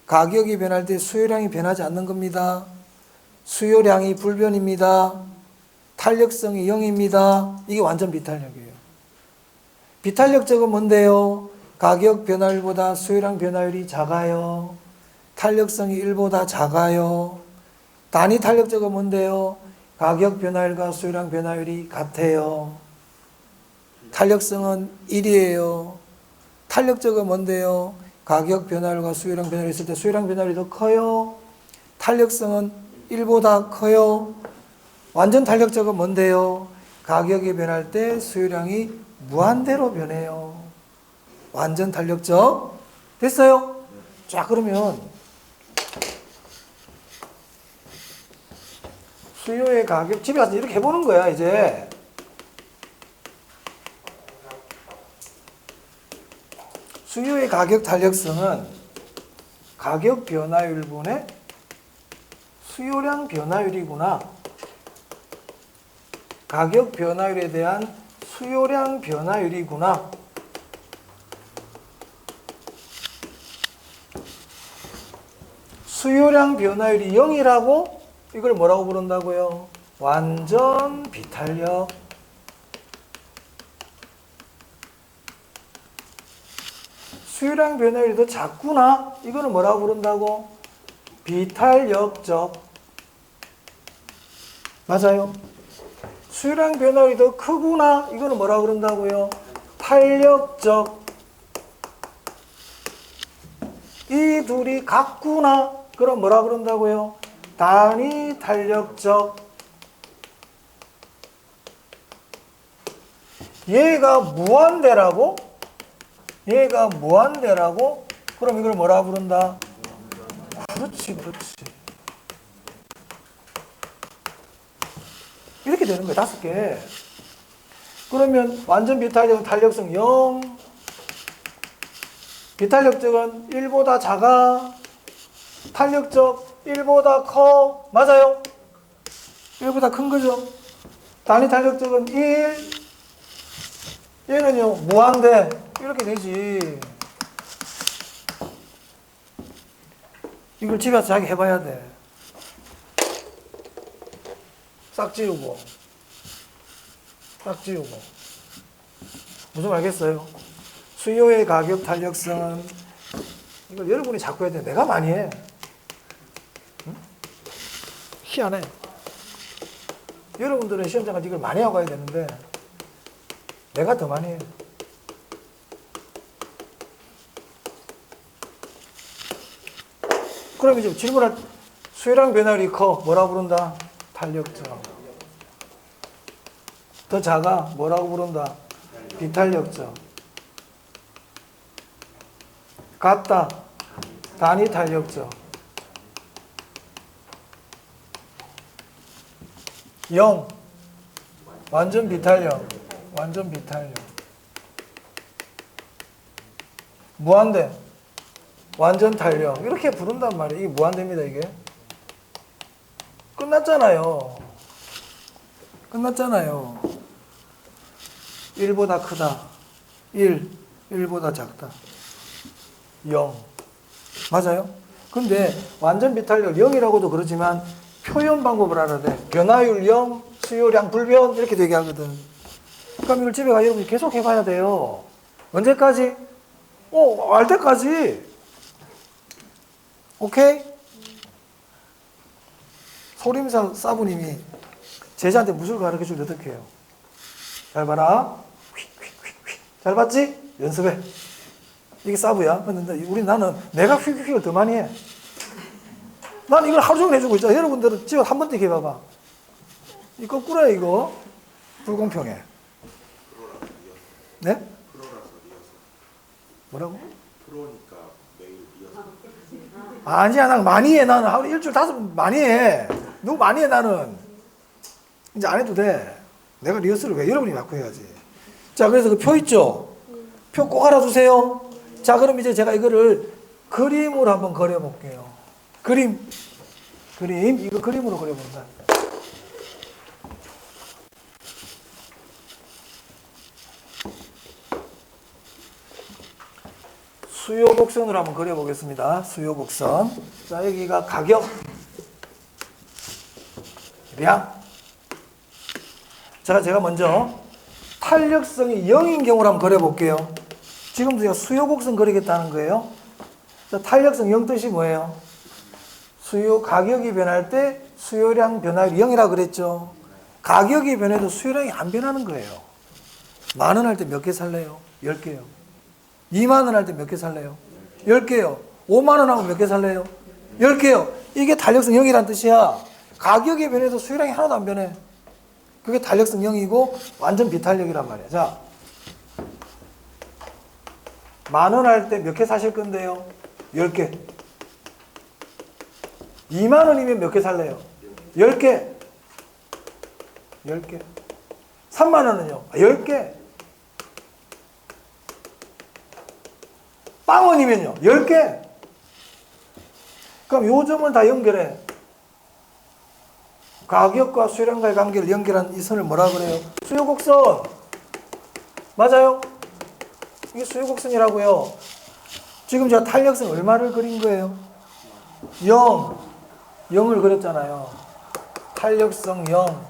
가격이 변할 때 수요량이 변하지 않는 겁니다. 수요량이 불변입니다. 탄력성이 0입니다. 이게 완전 비탄력이에요. 비탄력적은 뭔데요? 가격 변화율보다 수요량 변화율이 작아요. 탄력성이 1보다 작아요. 단위 탄력적은 뭔데요? 가격 변화율과 수요량 변화율이 같아요. 탄력성은 1이에요. 탄력적은 뭔데요? 가격 변화율과 수요량 변화율이 있을 때 수요량 변화율이 더 커요. 탄력성은 1보다 커요. 완전 탄력적은 뭔데요? 가격이 변할 때 수요량이 무한대로 변해요. 완전 탄력적. 됐어요? 자, 그러면 수요의 가격, 집에 가서 이렇게 해보는 거야, 이제. 수요의 가격 탄력성은 가격 변화율분의 수요량 변화율이구나. 가격 변화율에 대한 수요량 변화율이구나. 수요량 변화율이 0이라고 이걸 뭐라고 부른다고요? 완전 비탄력. 수요량 변화율이 더 작구나. 이거는 뭐라고 부른다고? 비탄력적. 맞아요. 수요량 변화율이 더 크구나. 이거는 뭐라고 그런다고요? 탄력적. 이 둘이 같구나. 그럼 뭐라고 그런다고요? 단위 탄력적. 얘가 무한대라고? 얘가 무한대라고? 그럼 이걸 뭐라고 부른다? 그렇지, 그렇지. 이렇게 되는 거예요. 5개. 그러면 완전 비탄력은 탄력성 0. 비탄력적은 1보다 작아. 탄력적 1보다 커. 맞아요? 1보다 큰 거죠. 단위 탄력적은 1. 얘는요, 무한대. 이렇게 되지. 이걸 집에 와서 자기 해봐야 돼. 싹 지우고. 싹 지우고. 무슨 말 알겠어요? 수요의 가격 탄력성은, 이걸 여러분이 자꾸 해야 돼. 내가 많이 해. 응? 희한해. 여러분들은 시험장 가서 이걸 많이 하고 가야 되는데, 내가 더 많이 해. 그럼 이제 질문할 수요량 변화율이 커. 뭐라고 부른다? 탄력적. 더 작아. 뭐라고 부른다? 비탄력적. 같다. 단위 탄력적. 0. 완전 비탄력. 완전 비탄력. 무한대. 완전 탄력. 이렇게 부른단 말이에요. 이게 무한대입니다, 이게. 끝났잖아요. 끝났잖아요. 1보다 크다. 1. 1보다 작다. 0. 맞아요? 근데 완전 비탄력 0이라고도 그러지만 표현 방법을 알아야 돼. 변화율 0, 수요량 불변 이렇게 되게 하거든. 그럼 이걸 집에 가 여러분이 계속 해봐야 돼요. 언제까지? 알 때까지. 오케이? 소림사 사부님이 제자한테 무술 가르쳐줄 때 어떻게 해요? 잘 봐라. 잘 봤지? 연습해. 이게 사부야. 근데 나는 내가 휙휙을 더 많이 해. 나는 이걸 하루 종일 해주고 있잖아. 여러분들은 집에 한 번 더 해봐봐. 이 거꾸로야, 이거. 불공평해. 네? 뭐라고? 프로니까 매일 이어서. 아니야, 난 많이 해. 나는 하루 일주일 5번 많이 해. 너무 많이 해, 나는. 이제 안 해도 돼. 내가 리허설을 왜 여러분이 갖고 해야지. 자, 그래서 그 표 있죠? 표 꼭 알아두세요. 자, 그럼 이제 제가 이거를 그림으로 한번 그려볼게요. 그림. 이거 그림으로 그려본다. 수요 곡선으로 한번 그려보겠습니다. 수요 곡선. 자, 여기가 가격, 량. 자, 제가 먼저 탄력성이 0인 경우를 한번 그려볼게요. 지금 제가 수요 곡선 그리겠다는 거예요. 자, 탄력성 0 뜻이 뭐예요? 수요 가격이 변할 때 수요량 변화율이 0이라고 그랬죠. 가격이 변해도 수요량이 안 변하는 거예요. 10,000원 할 때 몇 개 살래요? 10개요. 20,000원 할 때 몇 개 살래요? 10개요. 50,000원 하면 몇 개 살래요? 10개요. 이게 탄력성 0이란 뜻이야. 가격이 변해도 수요량이 하나도 안 변해. 그게 탄력성 0이고 완전 비탄력이란 말이야. 자, 10,000원 할 때 몇 개 사실 건데요? 10개. 20,000원이면 몇 개 살래요? 10개. 10개. 30,000원은요? 10개. 빵원이면요? 10개. 그럼 요 점을 다 연결해. 가격과 수요량과의 관계를 연결한 이 선을 뭐라 그래요? 수요곡선. 맞아요? 이게 수요곡선이라고요. 지금 제가 탄력성 얼마를 그린 거예요? 0. 0을 그렸잖아요. 탄력성 0.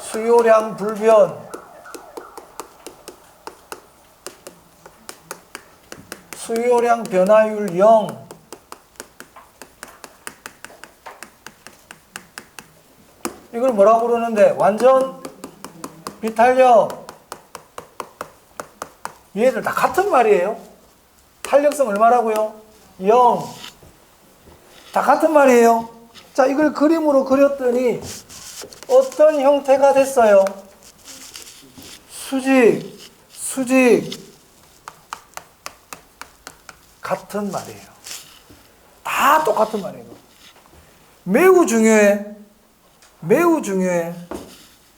수요량 불변. 수요량 변화율 0. 이걸 뭐라고 그러는데? 완전 비탄력. 얘들 다 같은 말이에요. 탄력성 얼마라고요? 0. 다 같은 말이에요. 자, 이걸 그림으로 그렸더니 어떤 형태가 됐어요? 수직. 같은 말이에요. 다 똑같은 말이에요. 매우 중요해.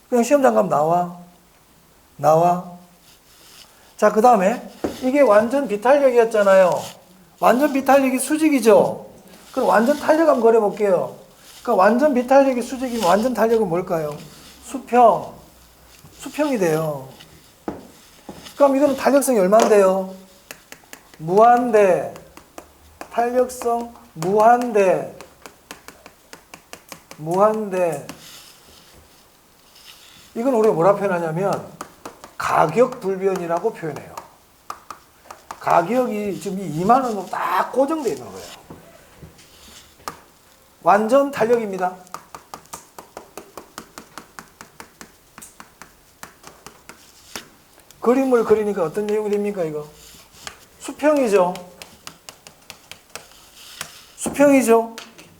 그냥 시험장 가면 나와. 자, 그 다음에 이게 완전 비탄력이었잖아요. 완전 비탄력이 수직이죠. 그럼 완전 탄력 한번 그려볼게요. 그러니까 완전 비탄력이 수직이면 완전 탄력은 뭘까요? 수평이 돼요. 그럼 이거는 탄력성이 얼마인데요? 무한대. 탄력성 무한대. 이건 우리가 뭐라 표현하냐면 가격 불변이라고 표현해요. 가격이 지금 이 20,000원으로 딱 고정되어 있는 거예요. 완전 탄력입니다. 그림을 그리니까 어떤 내용이 됩니까, 이거? 수평이죠.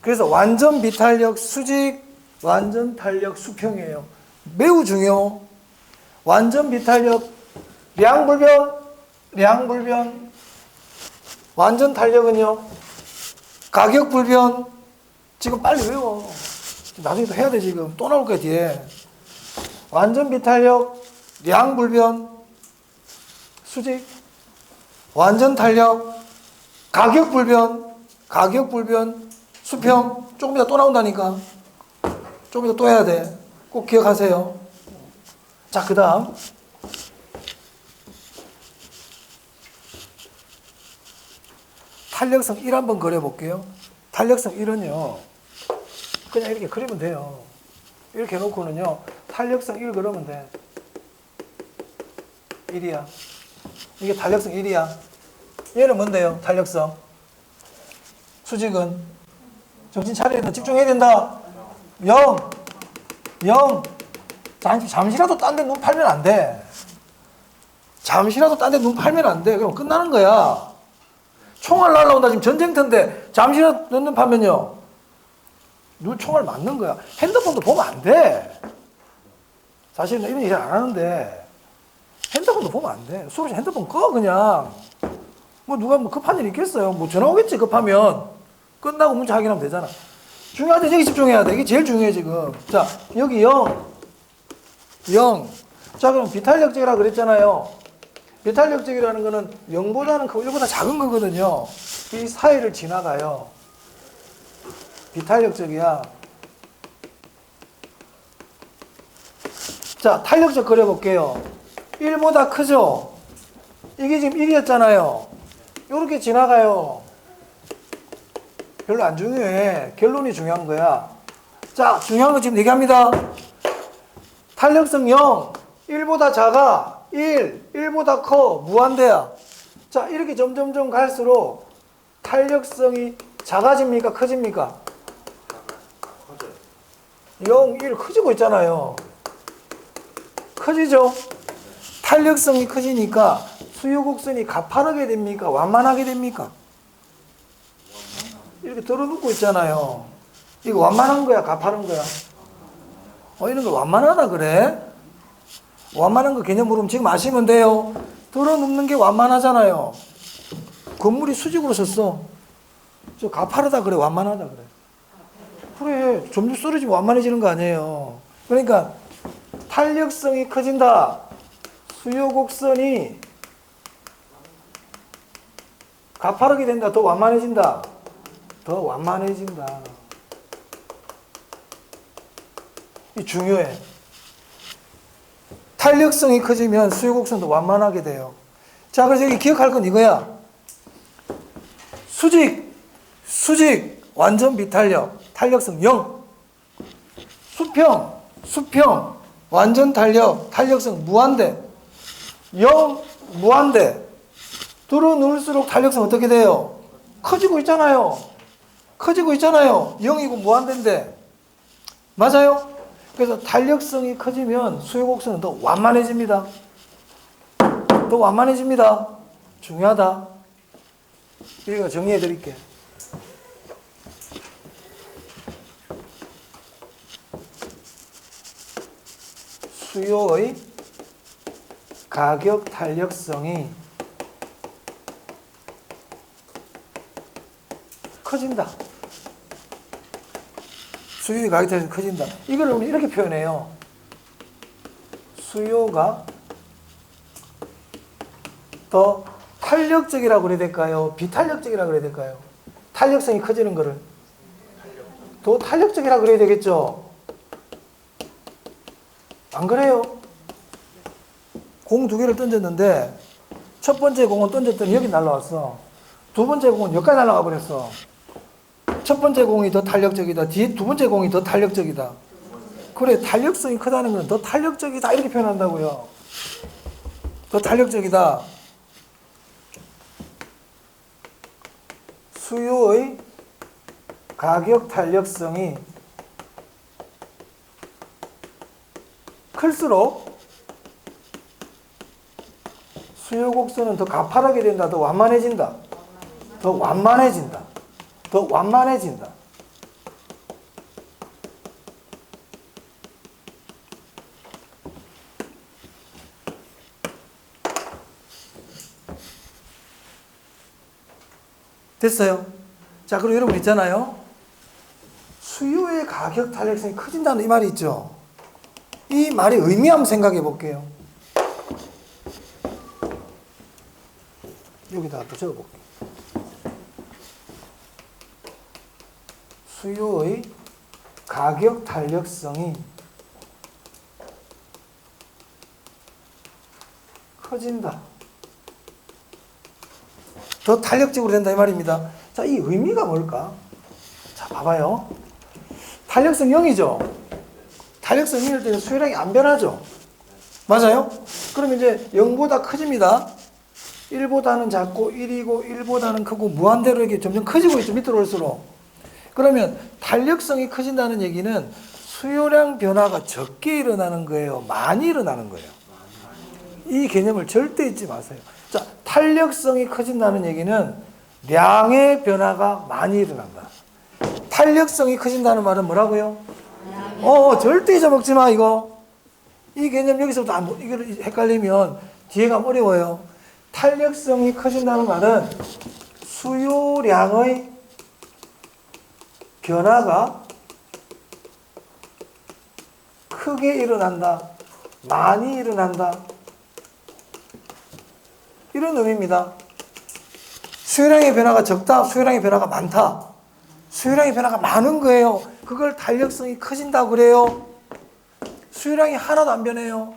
그래서 완전 비탄력 수직, 완전 탄력 수평이에요. 매우 중요. 완전 비탄력 량불변. 완전 탄력은요? 가격 불변. 지금 빨리 외워. 나중에 또 해야 돼, 지금. 또 나올 거야, 뒤에. 완전 비탄력 량불변 수직. 완전 탄력 가격 불변 수평. 조금 이따 또 나온다니까. 좀 이따 또 해야 돼. 꼭 기억하세요. 자, 그 다음 탄력성 1 한번 그려볼게요. 탄력성 1은요 그냥 이렇게 그리면 돼요. 이렇게 해놓고는요 탄력성 1 그리면 돼. 1이야. 이게 탄력성 1이야. 얘는 뭔데요? 탄력성 수직은 정신 차려야 된다. 집중해야 된다. 0. 잠시라도 딴 데 눈 팔면 안 돼. 그럼 끝나는 거야. 총알 날라온다. 지금 전쟁터인데 잠시라도 눈 파면요 눈 총알 맞는 거야. 핸드폰도 보면 안 돼. 사실 이런 일 안 하는데 핸드폰도 보면 안 돼. 수업시 핸드폰 꺼 그냥. 뭐 누가 뭐 급한 일 있겠어요. 뭐 전화 오겠지 급하면. 끝나고 문자 확인하면 되잖아. 중요한데 여기 집중해야 돼. 이게 제일 중요해 지금. 자, 여기 0. 자, 그럼 비탄력적이라 그랬잖아요. 비탄력적이라는 거는 0보다는 크고 1보다 작은 거거든요. 이 사이를 지나가요. 비탄력적이야. 자, 탄력적 그려볼게요. 1보다 크죠? 이게 지금 1이었잖아요. 이렇게 지나가요. 별로 안 중요해. 결론이 중요한 거야. 자, 중요한 거 지금 얘기합니다. 탄력성 0, 1보다 작아, 1보다 커, 무한대야. 자, 이렇게 점점점 갈수록 탄력성이 작아집니까? 커집니까? 0, 1 커지고 있잖아요. 커지죠? 탄력성이 커지니까 수요 곡선이 가파르게 됩니까? 완만하게 됩니까? 이렇게 들어눕고 있잖아요. 이거 완만한 거야? 가파른 거야? 이런 거 완만하다 그래? 완만한 거 개념 물으면 지금 아시면 돼요. 들어눕는 게 완만하잖아요. 건물이 수직으로 섰어. 저 가파르다 그래? 완만하다 그래? 그래. 점점 쓰러지면 완만해지는 거 아니에요. 그러니까 탄력성이 커진다. 수요 곡선이 가파르게 된다. 더 완만해진다. 더 완만해진다. 이 중요해. 탄력성이 커지면 수요 곡선도 완만하게 돼요. 자, 그래서 여기 기억할 건 이거야. 수직, 완전 비탄력, 탄력성 0. 수평, 완전 탄력, 탄력성 무한대. 0, 무한대. 들어누울수록 탄력성 어떻게 돼요? 커지고 있잖아요. 0이고 무한대인데. 맞아요? 그래서 탄력성이 커지면 수요곡선은 더 완만해집니다. 중요하다. 우리가 정리해 드릴게. 수요의 가격 탄력성이 커진다. 수요의 가격 탄력성이 커진다. 이걸 우리 이렇게 표현해요. 수요가 더 탄력적이라고 그래야 될까요? 비탄력적이라고 그래야 될까요? 탄력성이 커지는 거를 더 탄력적이라고 그래야 되겠죠? 안 그래요? 공 2개를 던졌는데 첫 번째 공은 던졌더니 여기 날라왔어. 두 번째 공은 여기까지 날아가 버렸어. 첫 번째 공이 더 탄력적이다. 뒤에 두 번째 공이 더 탄력적이다. 그래, 탄력성이 크다는 건 더 탄력적이다 이렇게 표현한다고요. 더 탄력적이다. 수요의 가격 탄력성이 클수록 수요 곡선은 더 가파르게 된다. 더 완만해진다. 됐어요? 자, 그리고 여러분 있잖아요. 수요의 가격 탄력성이 커진다는 이 말이 있죠. 이 말의 의미 한번 생각해 볼게요. 여기다가 또 적어 볼게요. 수요의 가격 탄력성이 커진다. 더 탄력적으로 된다 이 말입니다. 자, 이 의미가 뭘까? 자, 봐봐요. 탄력성 0이죠. 탄력성 0일 때는 수요량이 안 변하죠. 맞아요? 그럼 이제 0보다 커집니다. 1보다는 작고 1이고 1보다는 크고 무한대로 이렇게 점점 커지고 있죠. 밑으로 올수록. 그러면 탄력성이 커진다는 얘기는 수요량 변화가 적게 일어나는 거예요? 많이 일어나는 거예요? 이 개념을 절대 잊지 마세요. 자, 탄력성이 커진다는 얘기는 량의 변화가 많이 일어난다. 탄력성이 커진다는 말은 뭐라고요? 절대 잊어먹지 마, 이거. 이 개념 여기서부터 이걸 헷갈리면 뒤에 가면 어려워요. 탄력성이 커진다는 말은 수요량의 변화가 크게 일어난다. 많이 일어난다. 이런 의미입니다. 수요량의 변화가 적다. 수요량의 변화가 많다. 수요량의 변화가 많은 거예요. 그걸 탄력성이 커진다고 그래요. 수요량이 하나도 안 변해요.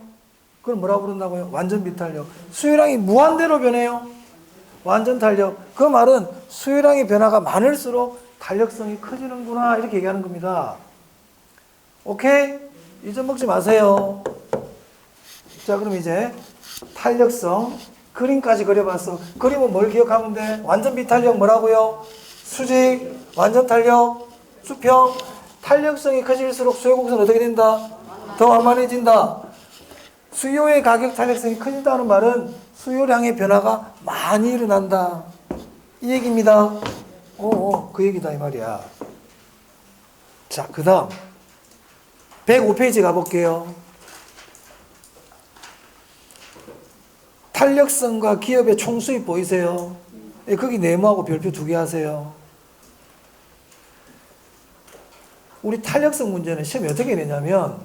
그걸 뭐라고 부른다고요? 완전 비탄력. 수요량이 무한대로 변해요. 완전 탄력. 그 말은 수요량의 변화가 많을수록 탄력성이 커지는구나 이렇게 얘기하는 겁니다. 오케이? 잊어먹지 마세요. 자, 그럼 이제 탄력성 그림까지 그려봤어. 그림은 뭘 기억하면 돼? 완전 비탄력 뭐라고요? 수직, 완전 탄력, 수평. 탄력성이 커질수록 수요 곡선은 어떻게 된다? 더 완만해진다. 수요의 가격 탄력성이 커진다는 말은 수요량의 변화가 많이 일어난다. 이 얘기입니다. 그 얘기다 이 말이야. 자, 그 다음 105페이지 가볼게요. 탄력성과 기업의 총수입 보이세요? 예, 거기 네모하고 별표 2개 하세요. 우리 탄력성 문제는 시험에 어떻게 내냐면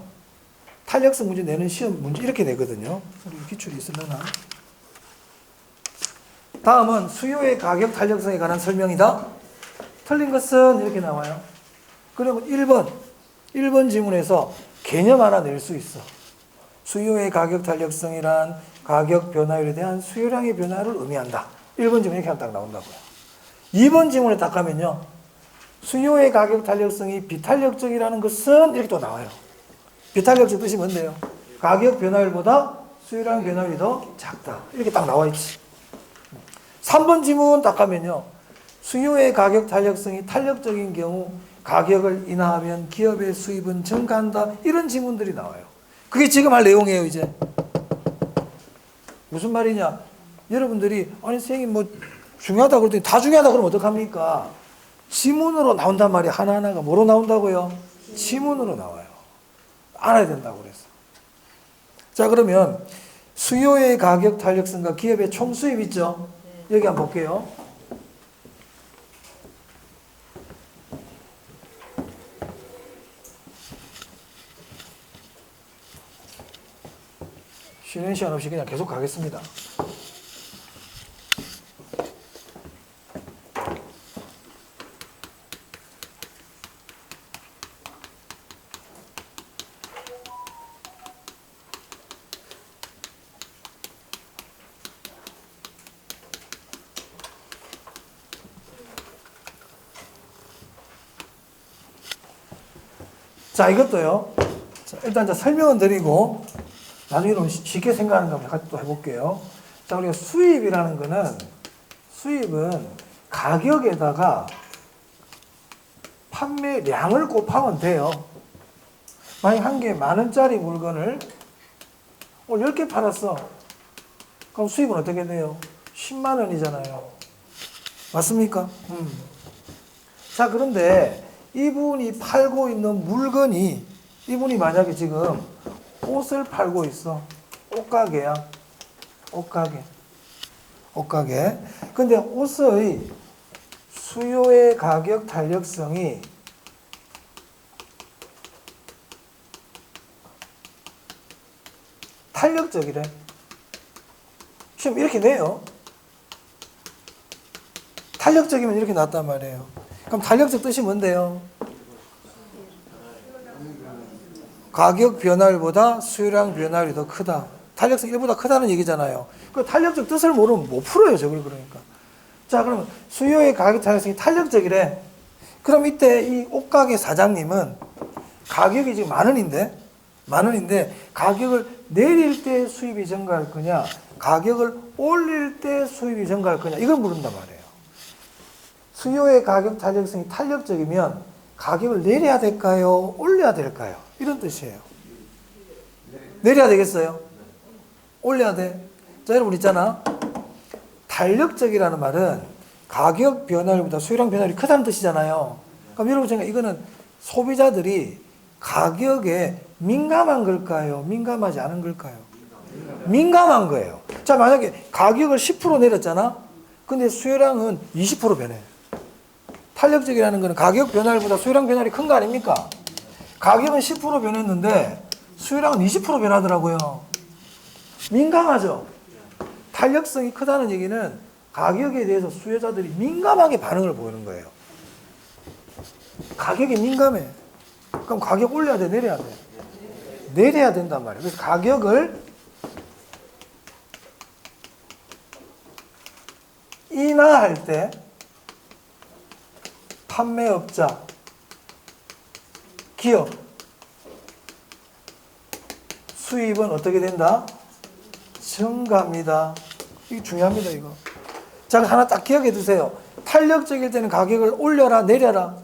탄력성 문제 내는 시험 문제 이렇게 내거든요. 우리 기출이 있으려나? 다음은 수요의 가격 탄력성에 관한 설명이다. 틀린 것은 이렇게 나와요. 그러면 1번 지문에서 개념 하나 낼 수 있어. 수요의 가격 탄력성이란 가격 변화율에 대한 수요량의 변화를 의미한다. 1번 지문 이렇게 하면 딱 나온다고요. 2번 지문에 딱 가면요. 수요의 가격 탄력성이 비탄력적이라는 것은 이렇게 또 나와요. 비탄력적 뜻이 뭔데요? 가격 변화율보다 수요량 변화율이 더 작다. 이렇게 딱 나와 있지. 3번 지문 딱 가면요. 수요의 가격 탄력성이 탄력적인 경우 가격을 인하하면 기업의 수입은 증가한다. 이런 지문들이 나와요. 그게 지금 할 내용이에요, 이제. 무슨 말이냐? 여러분들이 아니 선생님 뭐 중요하다 그러더니 다 중요하다 그러면 어떡합니까? 지문으로 나온단 말이에요. 하나하나가 뭐로 나온다고요? 지문으로 나와요. 알아야 된다고 그래서. 자, 그러면 수요의 가격 탄력성과 기업의 총수입 있죠? 여기 한번 볼게요. 쉬는 시간 없이 그냥 계속 가겠습니다. 자, 이것도요. 자, 일단 설명은 드리고 나중에 좀 쉽게 생각하는 거 같이 또 해볼게요. 자, 우리가 수입이라는 거는 수입은 가격에다가 판매량을 곱하면 돼요. 만약 한 개 10,000원짜리 물건을 오늘 10개 팔았어. 그럼 수입은 어떻게 돼요? 10만 원이잖아요. 맞습니까? 자, 그런데 이분이 팔고 있는 물건이 이분이 만약에 지금 옷을 팔고 있어. 옷가게야. 옷가게. 근데 옷의 수요의 가격 탄력성이 탄력적이래. 지금 이렇게 내요. 탄력적이면 이렇게 났단 말이에요. 그럼 탄력적 뜻이 뭔데요? 가격 변화율보다 수요량 변화율이 더 크다. 탄력성이 1보다 크다는 얘기잖아요. 그 탄력적 뜻을 모르면 못 풀어요, 저걸 그러니까. 자, 그러면 수요의 가격 탄력성이 탄력적이래. 그럼 이때 이 옷가게 사장님은 가격이 지금 10,000원인데 가격을 내릴 때 수입이 증가할 거냐, 가격을 올릴 때 수입이 증가할 거냐, 이걸 물은단 말이에요. 수요의 가격 탄력성이 탄력적이면 가격을 내려야 될까요? 올려야 될까요? 이런 뜻이에요. 내려야 되겠어요? 올려야 돼. 자, 여러분 있잖아. 탄력적이라는 말은 가격 변화율보다 수요량 변화율이 크다는 뜻이잖아요. 그럼 여러분 생각 이거는 소비자들이 가격에 민감한 걸까요? 민감하지 않은 걸까요? 민감한 거예요. 자, 만약에 가격을 10% 내렸잖아. 근데 수요량은 20% 변해. 탄력적이라는 거는 가격 변화율보다 수요량 변화율이 큰 거 아닙니까? 가격은 10% 변했는데 수요량은 20% 변하더라고요. 민감하죠? 탄력성이 크다는 얘기는 가격에 대해서 수요자들이 민감하게 반응을 보이는 거예요. 가격이 민감해. 그럼 가격 올려야 돼? 내려야 돼? 내려야 된단 말이에요. 그래서 가격을 인하할 때 판매업자, 기업, 수입은 어떻게 된다? 증가합니다. 이게 중요합니다, 이거. 자, 하나 딱 기억해 두세요. 탄력적일 때는 가격을 올려라, 내려라?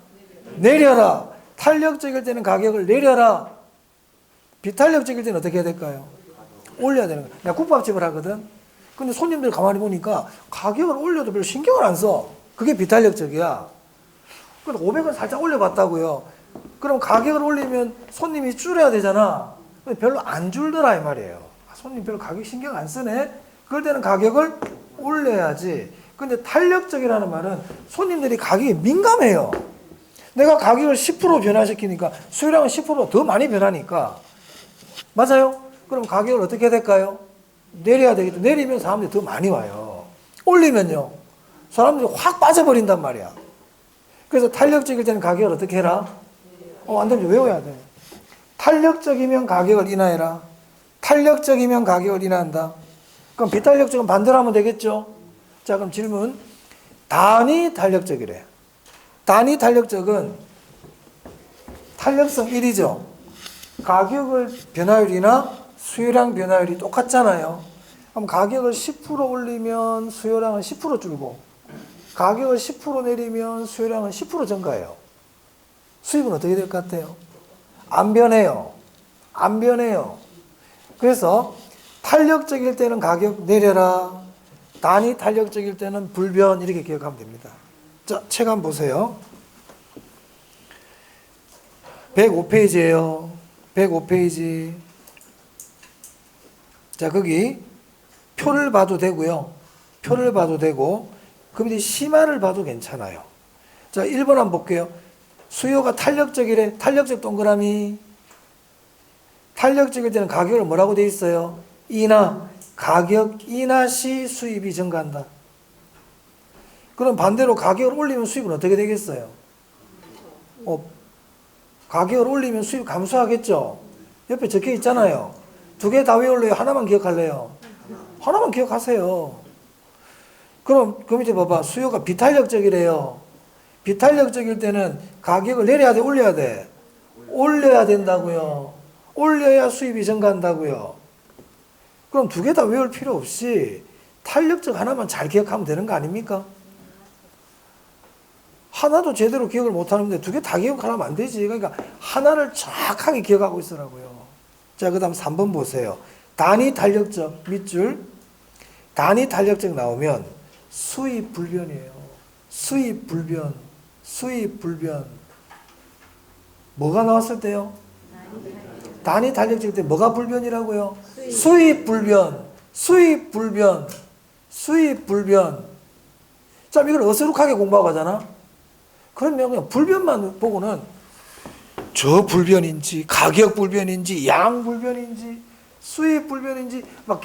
내려라. 탄력적일 때는 가격을 내려라. 비탄력적일 때는 어떻게 해야 될까요? 올려야 되는 거야. 내가 국밥집을 하거든. 근데 손님들 가만히 보니까 가격을 올려도 별로 신경을 안 써. 그게 비탄력적이야. 그래서 500원 살짝 올려봤다고요. 그럼 가격을 올리면 손님이 줄여야 되잖아. 근데 별로 안 줄더라 이 말이에요. 아, 손님 별로 가격 신경 안 쓰네. 그럴 때는 가격을 올려야지. 근데 탄력적이라는 말은 손님들이 가격에 민감해요. 내가 가격을 10% 변화시키니까 수요량은 10%더 많이 변하니까. 맞아요? 그럼 가격을 어떻게 해야 될까요? 내려야 되겠죠. 내리면 사람들이 더 많이 와요. 올리면요, 사람들이 확 빠져버린단 말이야. 그래서 탄력적일 때는 가격을 어떻게 해라? 안 되면 외워야 돼. 탄력적이면 가격을 인하해라. 탄력적이면 가격을 인하한다. 그럼 비탄력적은 반대로 하면 되겠죠? 자, 그럼 질문. 단위 탄력적이래. 단위 탄력적은 탄력성 1이죠. 가격을 변화율이나 수요량 변화율이 똑같잖아요. 그럼 가격을 10% 올리면 수요량은 10% 줄고, 가격을 10% 내리면 수요량은 10% 증가해요. 수입은 어떻게 될 것 같아요? 안 변해요. 안 변해요. 그래서 탄력적일 때는 가격 내려라. 단위 탄력적일 때는 불변, 이렇게 기억하면 됩니다. 자, 책 한번 보세요. 105페이지예요. 105페이지. 자, 거기 표를 봐도 되고요. 표를 봐도 되고, 그 밑에 심화를 봐도 괜찮아요. 자, 1번 한번 볼게요. 수요가 탄력적이래. 탄력적 동그라미. 탄력적일 때는 가격을 뭐라고 돼 있어요? 인하. 가격 인하 시 수입이 증가한다. 그럼 반대로 가격을 올리면 수입은 어떻게 되겠어요? 가격을 올리면 수입 감소하겠죠? 옆에 적혀 있잖아요. 두 개 다 외울래요? 하나만 기억할래요? 하나만 기억하세요. 그럼 그 밑에 봐봐. 수요가 비탄력적이래요. 비탄력적일 때는 가격을 내려야 돼, 올려야 돼? 올려야 된다고요. 올려야 수입이 증가한다고요. 그럼 두 개 다 외울 필요 없이 탄력적 하나만 잘 기억하면 되는 거 아닙니까? 하나도 제대로 기억을 못하는데 두 개 다 기억하면 안 되지. 그러니까 하나를 정확하게 기억하고 있으라고요. 자, 그 다음 3번 보세요. 단위 탄력적 밑줄. 단위 탄력적 나오면 수입 불변이에요. 수입 불변. 수입 불변. 뭐가 나왔을 때요? 단위 탄력적 때 뭐가 불변이라고요? 수입 불변. 수입 불변. 수입 불변. 자, 이걸 어수룩하게 공부하고 가잖아. 그러면 그냥 불변만 보고는 저 불변인지, 가격 불변인지, 양 불변인지, 수입 불변인지, 막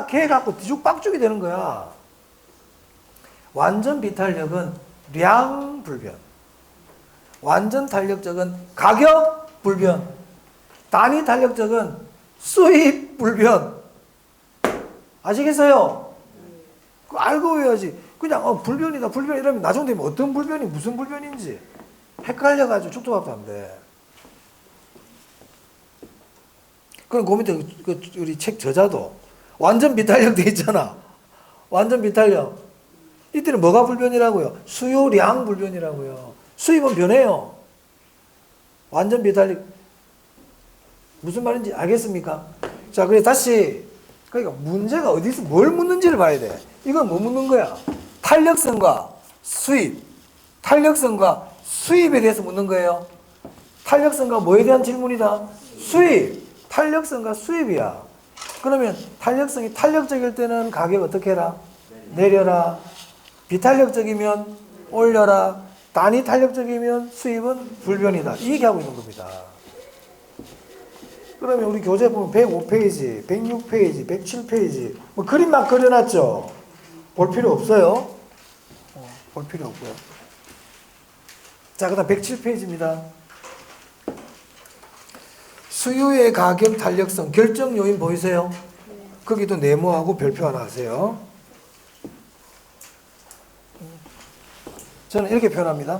개 갖고 뒤죽박죽이 되는 거야. 완전 비탄력은 량 불변. 완전 탄력적은 가격 불변. 단위 탄력적은 수입 불변. 아시겠어요? 그거 알고 외워야지. 그냥 불변이다 불변 이러면 나중 되면 어떤 불변이 무슨 불변인지 헷갈려가지고 죽도밥도 안 돼. 그럼 그 밑에 우리 책 저자도 완전 비탄력 돼 있잖아. 완전 비탄력. 이때는 뭐가 불변이라고요? 수요량 불변이라고요. 수입은 변해요. 완전 비탄력. 무슨 말인지 알겠습니까? 자, 그래 다시. 그러니까 문제가 어디서 뭘 묻는지를 봐야 돼. 이건 뭐 묻는 거야? 탄력성과 수입. 탄력성과 수입에 대해서 묻는 거예요. 탄력성과 뭐에 대한 질문이다? 수입. 탄력성과 수입이야. 그러면 탄력성이 탄력적일 때는 가격 어떻게 해라? 내려라. 비탄력적이면 올려라. 단위 탄력적이면 수입은 불변이다. 이 얘기하고 있는 겁니다. 그러면 우리 교재 보면 105페이지, 106페이지, 107페이지 뭐 그림만 그려놨죠? 볼 필요 없어요. 볼 필요 없고요. 자, 그 다음 107페이지입니다. 수요의 가격 탄력성 결정 요인 보이세요? 거기도 네모하고 별표 하나 하세요. 저는 이렇게 표현합니다.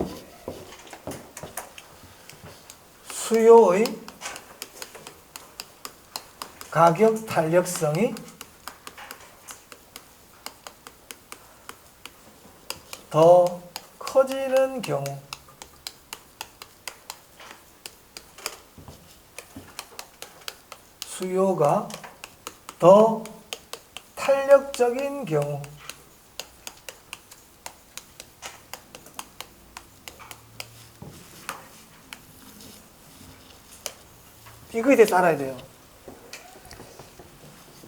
수요의 가격 탄력성이 더 커지는 경우 수요가 더 탄력적인 경우. 이거에 대해서 알아야 돼요.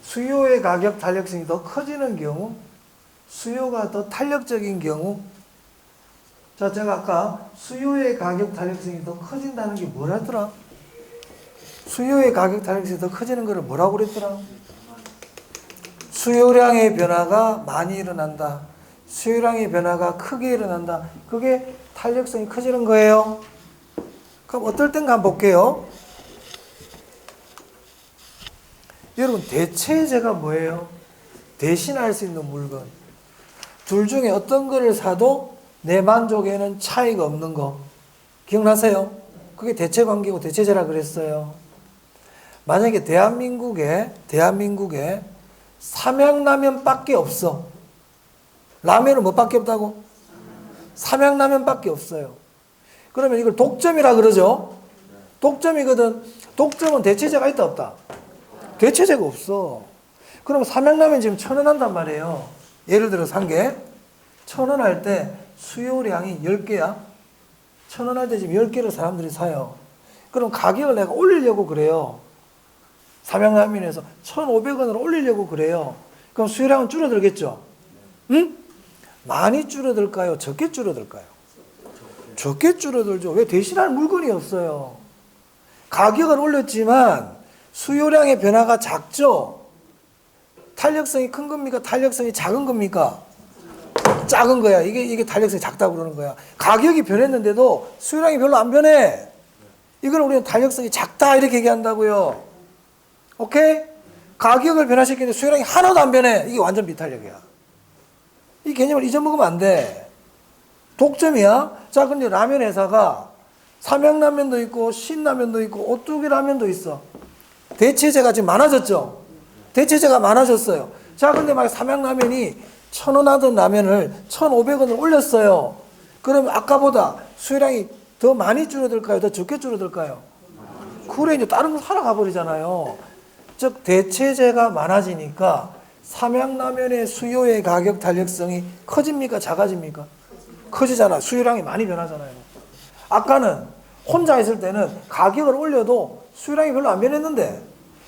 수요의 가격 탄력성이 더 커지는 경우, 수요가 더 탄력적인 경우. 자, 제가 아까 수요의 가격 탄력성이 더 커진다는 게 뭐라더라? 수요의 가격 탄력성이 더 커지는 거를 뭐라고 그랬더라? 수요량의 변화가 많이 일어난다. 수요량의 변화가 크게 일어난다. 그게 탄력성이 커지는 거예요. 그럼 어떨 땐가 한번 볼게요. 여러분, 대체제가 뭐예요? 대신할 수 있는 물건. 둘 중에 어떤 거를 사도 내 만족에는 차이가 없는 거. 기억나세요? 그게 대체관계고 대체제라 그랬어요. 만약에 대한민국에 삼양라면밖에 없어. 라면은 뭐밖에 없다고? 삼양라면밖에 없어요. 그러면 이걸 독점이라 그러죠? 독점이거든. 독점은 대체제가 있다 없다? 대체제가 없어. 그럼 삼양라면 지금 1,000원 한단 말이에요. 예를 들어서 한 개. 1,000원 할 때 수요량이 10개야. 1,000원 할 때 지금 10개를 사람들이 사요. 그럼 가격을 내가 올리려고 그래요. 삼양라면에서 1,500원으로 올리려고 그래요. 그럼 수요량은 줄어들겠죠? 응? 많이 줄어들까요? 적게 줄어들까요? 적게 줄어들죠. 왜? 대신할 물건이 없어요. 가격을 올렸지만 수요량의 변화가 작죠? 탄력성이 큰 겁니까? 탄력성이 작은 겁니까? 작은 거야. 이게 탄력성이 작다고 그러는 거야. 가격이 변했는데도 수요량이 별로 안 변해. 이걸 우리는 탄력성이 작다 이렇게 얘기한다고요. 오케이? 가격을 변화시키는데 수요량이 하나도 안 변해. 이게 완전 비탄력이야. 이 개념을 잊어먹으면 안 돼. 독점이야. 자, 근데 라면 회사가 삼양라면도 있고 신라면도 있고 오뚜기 라면도 있어. 대체제가 지금 많아졌죠? 대체제가 많아졌어요. 자, 근데 막 삼양라면이 1,000원 하던 라면을 1,500원을 올렸어요. 그러면 아까보다 수요량이 더 많이 줄어들까요? 더 적게 줄어들까요? 그래, 이제 다른 거 사러 가버리잖아요. 즉, 대체제가 많아지니까 삼양라면의 수요의 가격 탄력성이 커집니까? 작아집니까? 커지잖아. 수요량이 많이 변하잖아요. 아까는 혼자 있을 때는 가격을 올려도 수요량이 별로 안 변했는데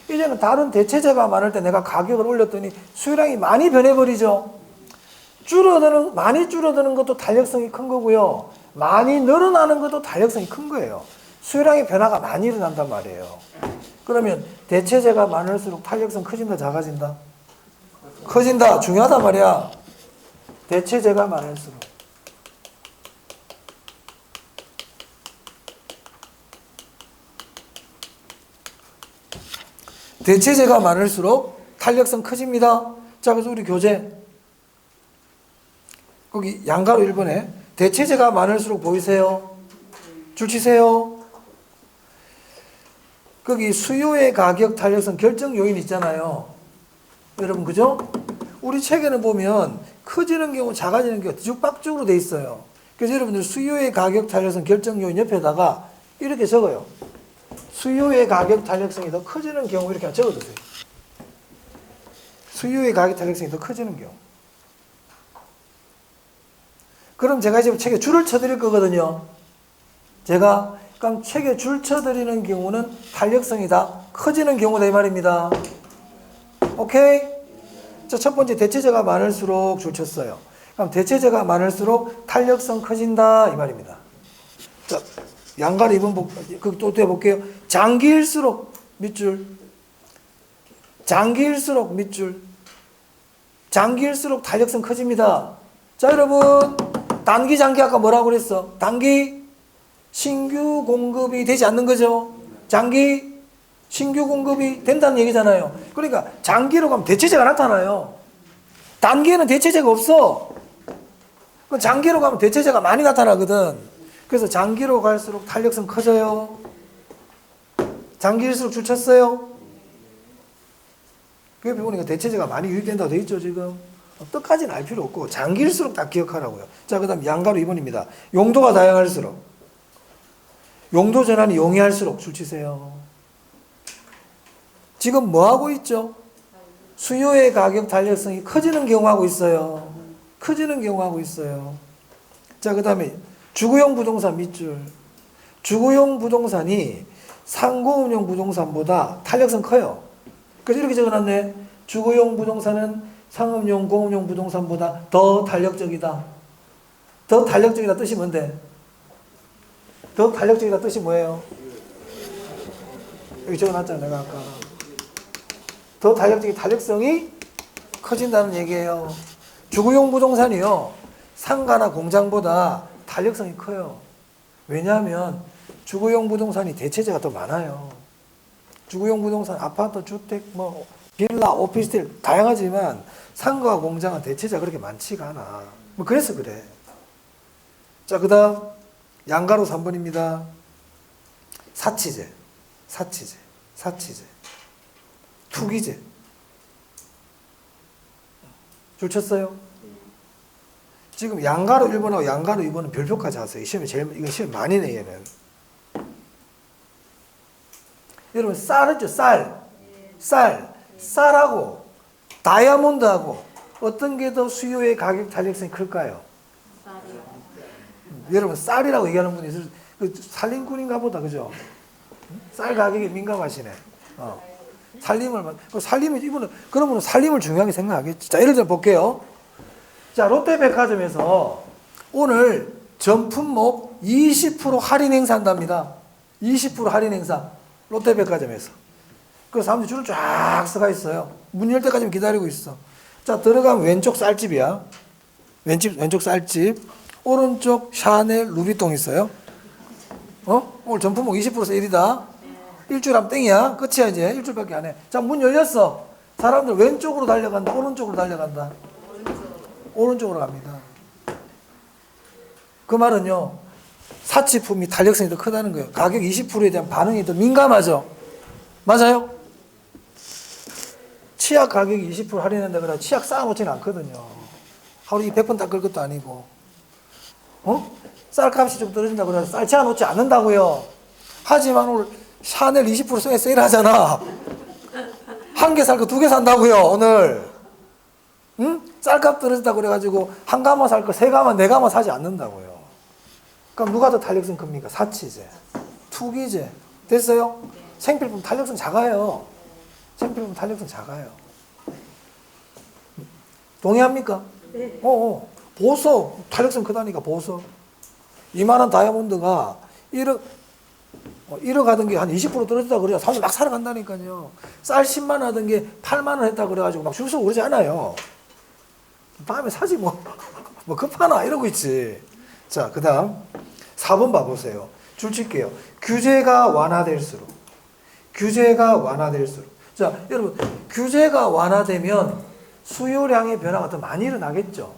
이제는 다른 대체제가 많을 때 내가 가격을 올렸더니 수요량이 많이 변해버리죠. 많이 줄어드는 것도 탄력성이 큰 거고요. 많이 늘어나는 것도 탄력성이 큰 거예요. 수요량의 변화가 많이 일어난단 말이에요. 그러면 대체제가 많을수록 탄력성 커진다, 작아진다? 커진다. 중요하단 말이야. 대체제가 많을수록. 대체제가 많을수록 탄력성 커집니다. 자, 그래서 우리 교재 거기 양가로 1번에 대체제가 많을수록 보이세요? 줄 치세요. 거기 수요의 가격 탄력성 결정 요인 있잖아요. 여러분, 그죠? 우리 책에는 보면 커지는 경우, 작아지는 경우 뒤죽박죽으로 돼 있어요. 그래서 여러분들 수요의 가격 탄력성 결정 요인 옆에다가 이렇게 적어요. 수요의 가격 탄력성이 더 커지는 경우 이렇게 적어두세요. 수요의 가격 탄력성이 더 커지는 경우. 그럼 제가 지금 책에 줄을 쳐드릴 거거든요. 그럼 책에 줄 쳐드리는 경우는 탄력성이 다 커지는 경우다 이 말입니다. 오케이? 자, 첫 번째 대체제가 많을수록 줄 쳤어요. 그럼 대체제가 많을수록 탄력성 커진다 이 말입니다. 자, 양가로 2번 또 해볼게요. 장기일수록 밑줄. 장기일수록 밑줄. 장기일수록 탄력성 커집니다. 자, 여러분, 단기 장기 아까 뭐라고 그랬어? 단기 신규 공급이 되지 않는 거죠. 장기 신규 공급이 된다는 얘기잖아요. 그러니까 장기로 가면 대체제가 나타나요. 단기에는 대체제가 없어. 장기로 가면 대체제가 많이 나타나거든. 그래서 장기로 갈수록 탄력성 커져요. 장기일수록 줄 쳤어요. 그게 보니까 대체제가 많이 유입된다고 돼 있죠, 지금. 어떡까지는 알 필요 없고 장기일수록 딱 기억하라고요. 자, 그 다음 양가로 2번입니다. 용도가 다양할수록. 용도 전환이 용이할수록 줄 치세요. 지금 뭐 하고 있죠? 수요의 가격 탄력성이 커지는 경우하고 있어요. 커지는 경우하고 있어요. 자, 그 다음에 주거용 부동산 밑줄. 주거용 부동산이 상고운용 부동산보다 탄력성 커요. 그래서 이렇게 적어놨네. 주거용 부동산은 상업용, 공업용 부동산보다 더 탄력적이다. 더 탄력적이다 뜻이 뭔데? 더 탄력적이다 뜻이 뭐예요? 여기 적어놨잖아, 내가 아까. 더 탄력성이 커진다는 얘기예요. 주거용 부동산이요, 상가나 공장보다 탄력성이 커요. 왜냐하면 주거용 부동산이 대체재가 더 많아요. 주거용 부동산, 아파트, 주택, 뭐 빌라, 오피스텔 다양하지만 상가와 공장은 대체재가 그렇게 많지가 않아. 뭐 그래서 그래. 자, 그 다음 양가로 3번입니다. 사치재, 투기재. 줄 쳤어요? 지금 양가로 1번하고 양가로 2번은 별표까지 하세요. 이거 시험에 많이 내, 얘는. 여러분, 쌀이죠, 쌀하고 다이아몬드하고 어떤 게 더 수요의 가격 탄력성이 클까요? 쌀이요. 여러분, 쌀이라고 얘기하는 분이 있어요. 살림꾼인가 보다, 그죠? 쌀 가격에 민감하시네. 살림을, 이분은, 그러면 살림을 중요하게 생각하겠지. 자, 예를 들어 볼게요. 자, 롯데백화점에서 오늘 전 품목 20% 할인 행사 한답니다. 20% 할인 행사. 롯데백화점에서. 그 사람들이 줄을 쫙 서가 있어요. 문 열 때까지 기다리고 있어. 자, 들어가면 왼쪽 쌀집이야. 왼쪽 쌀집. 오른쪽 샤넬, 루비통 있어요. 오늘 전 품목 20% 세일이다. 일주일 하면 땡이야. 끝이야, 이제. 일주일밖에 안 해. 자, 문 열렸어. 사람들 왼쪽으로 달려간다. 오른쪽으로 달려간다. 오른쪽으로 갑니다. 그 말은요, 사치품이 탄력성이 더 크다는 거예요. 가격 20%에 대한 반응이 더 민감하죠. 맞아요? 치약 가격이 20% 할인한다 그래 치약 쌓아놓지는 않거든요. 하루 100번 닦을 것도 아니고. 쌀값이 좀 떨어진다 그래 쌀 채워놓지 않는다고요. 하지만 오늘 샤넬 20% 세일하잖아. 한 개 살 거 두 개 산다고요, 오늘. 응? 쌀값 떨어진다 그래가지고 한 가마 살 거 세 가마, 네 가마 사지 않는다고요. 그럼 누가 더 탄력성 큽니까? 사치재, 투기재. 됐어요? 생필품 탄력성 작아요. 생필품 탄력성 작아요. 동의합니까? 네. 보석 탄력성 크다니까. 보석 이만한 다이아몬드가 1억 하던 게 한 20% 떨어졌다 그래요. 사람들 막 사러 간다니까요. 쌀 10만 원 하던 게 8만 원 했다 그래가지고 막 줄 서고 그러지 않아요. 다음에 사지 뭐 급하나 이러고 있지. 자, 그 다음 4번 봐보세요. 줄 칠게요. 규제가 완화될수록. 자, 여러분, 규제가 완화되면 수요량의 변화가 더 많이 일어나겠죠.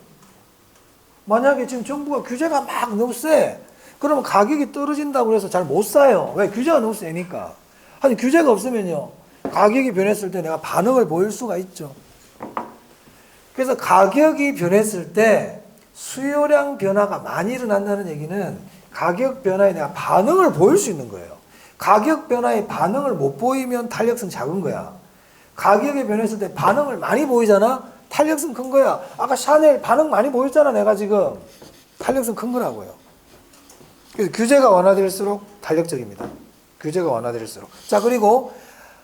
만약에 지금 정부가 규제가 막 너무 세. 그러면 가격이 떨어진다고 해서 잘 못 사요. 왜? 규제가 너무 세니까. 아니, 규제가 없으면요, 가격이 변했을 때 내가 반응을 보일 수가 있죠. 그래서 가격이 변했을 때 수요량 변화가 많이 일어난다는 얘기는 가격 변화에 내가 반응을 보일 수 있는 거예요. 가격 변화에 반응을 못 보이면 탄력성 작은 거야. 가격이 변했을 때 반응을 많이 보이잖아? 탄력성 큰 거야. 아까 샤넬 반응 많이 보였잖아, 내가 지금. 탄력성 큰 거라고요. 그래서 규제가 완화될수록 탄력적입니다. 규제가 완화될수록. 자, 그리고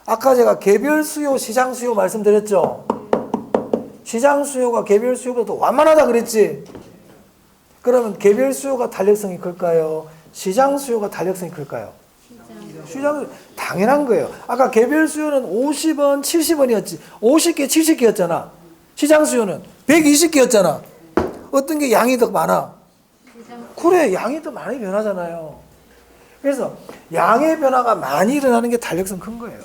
아까 제가 개별 수요, 시장 수요 말씀드렸죠? 시장 수요가 개별 수요보다 더 완만하다 그랬지? 그러면 개별 수요가 탄력성이 클까요? 시장 수요가 탄력성이 클까요? 시장 당연한 거예요. 아까 개별 수요는 50원, 70원이었지. 50개, 70개였잖아. 시장 수요는 120개였잖아. 어떤 게 양이 더 많아? 그래, 양이 더 많이 변하잖아요. 그래서 양의 변화가 많이 일어나는 게 탄력성 큰 거예요.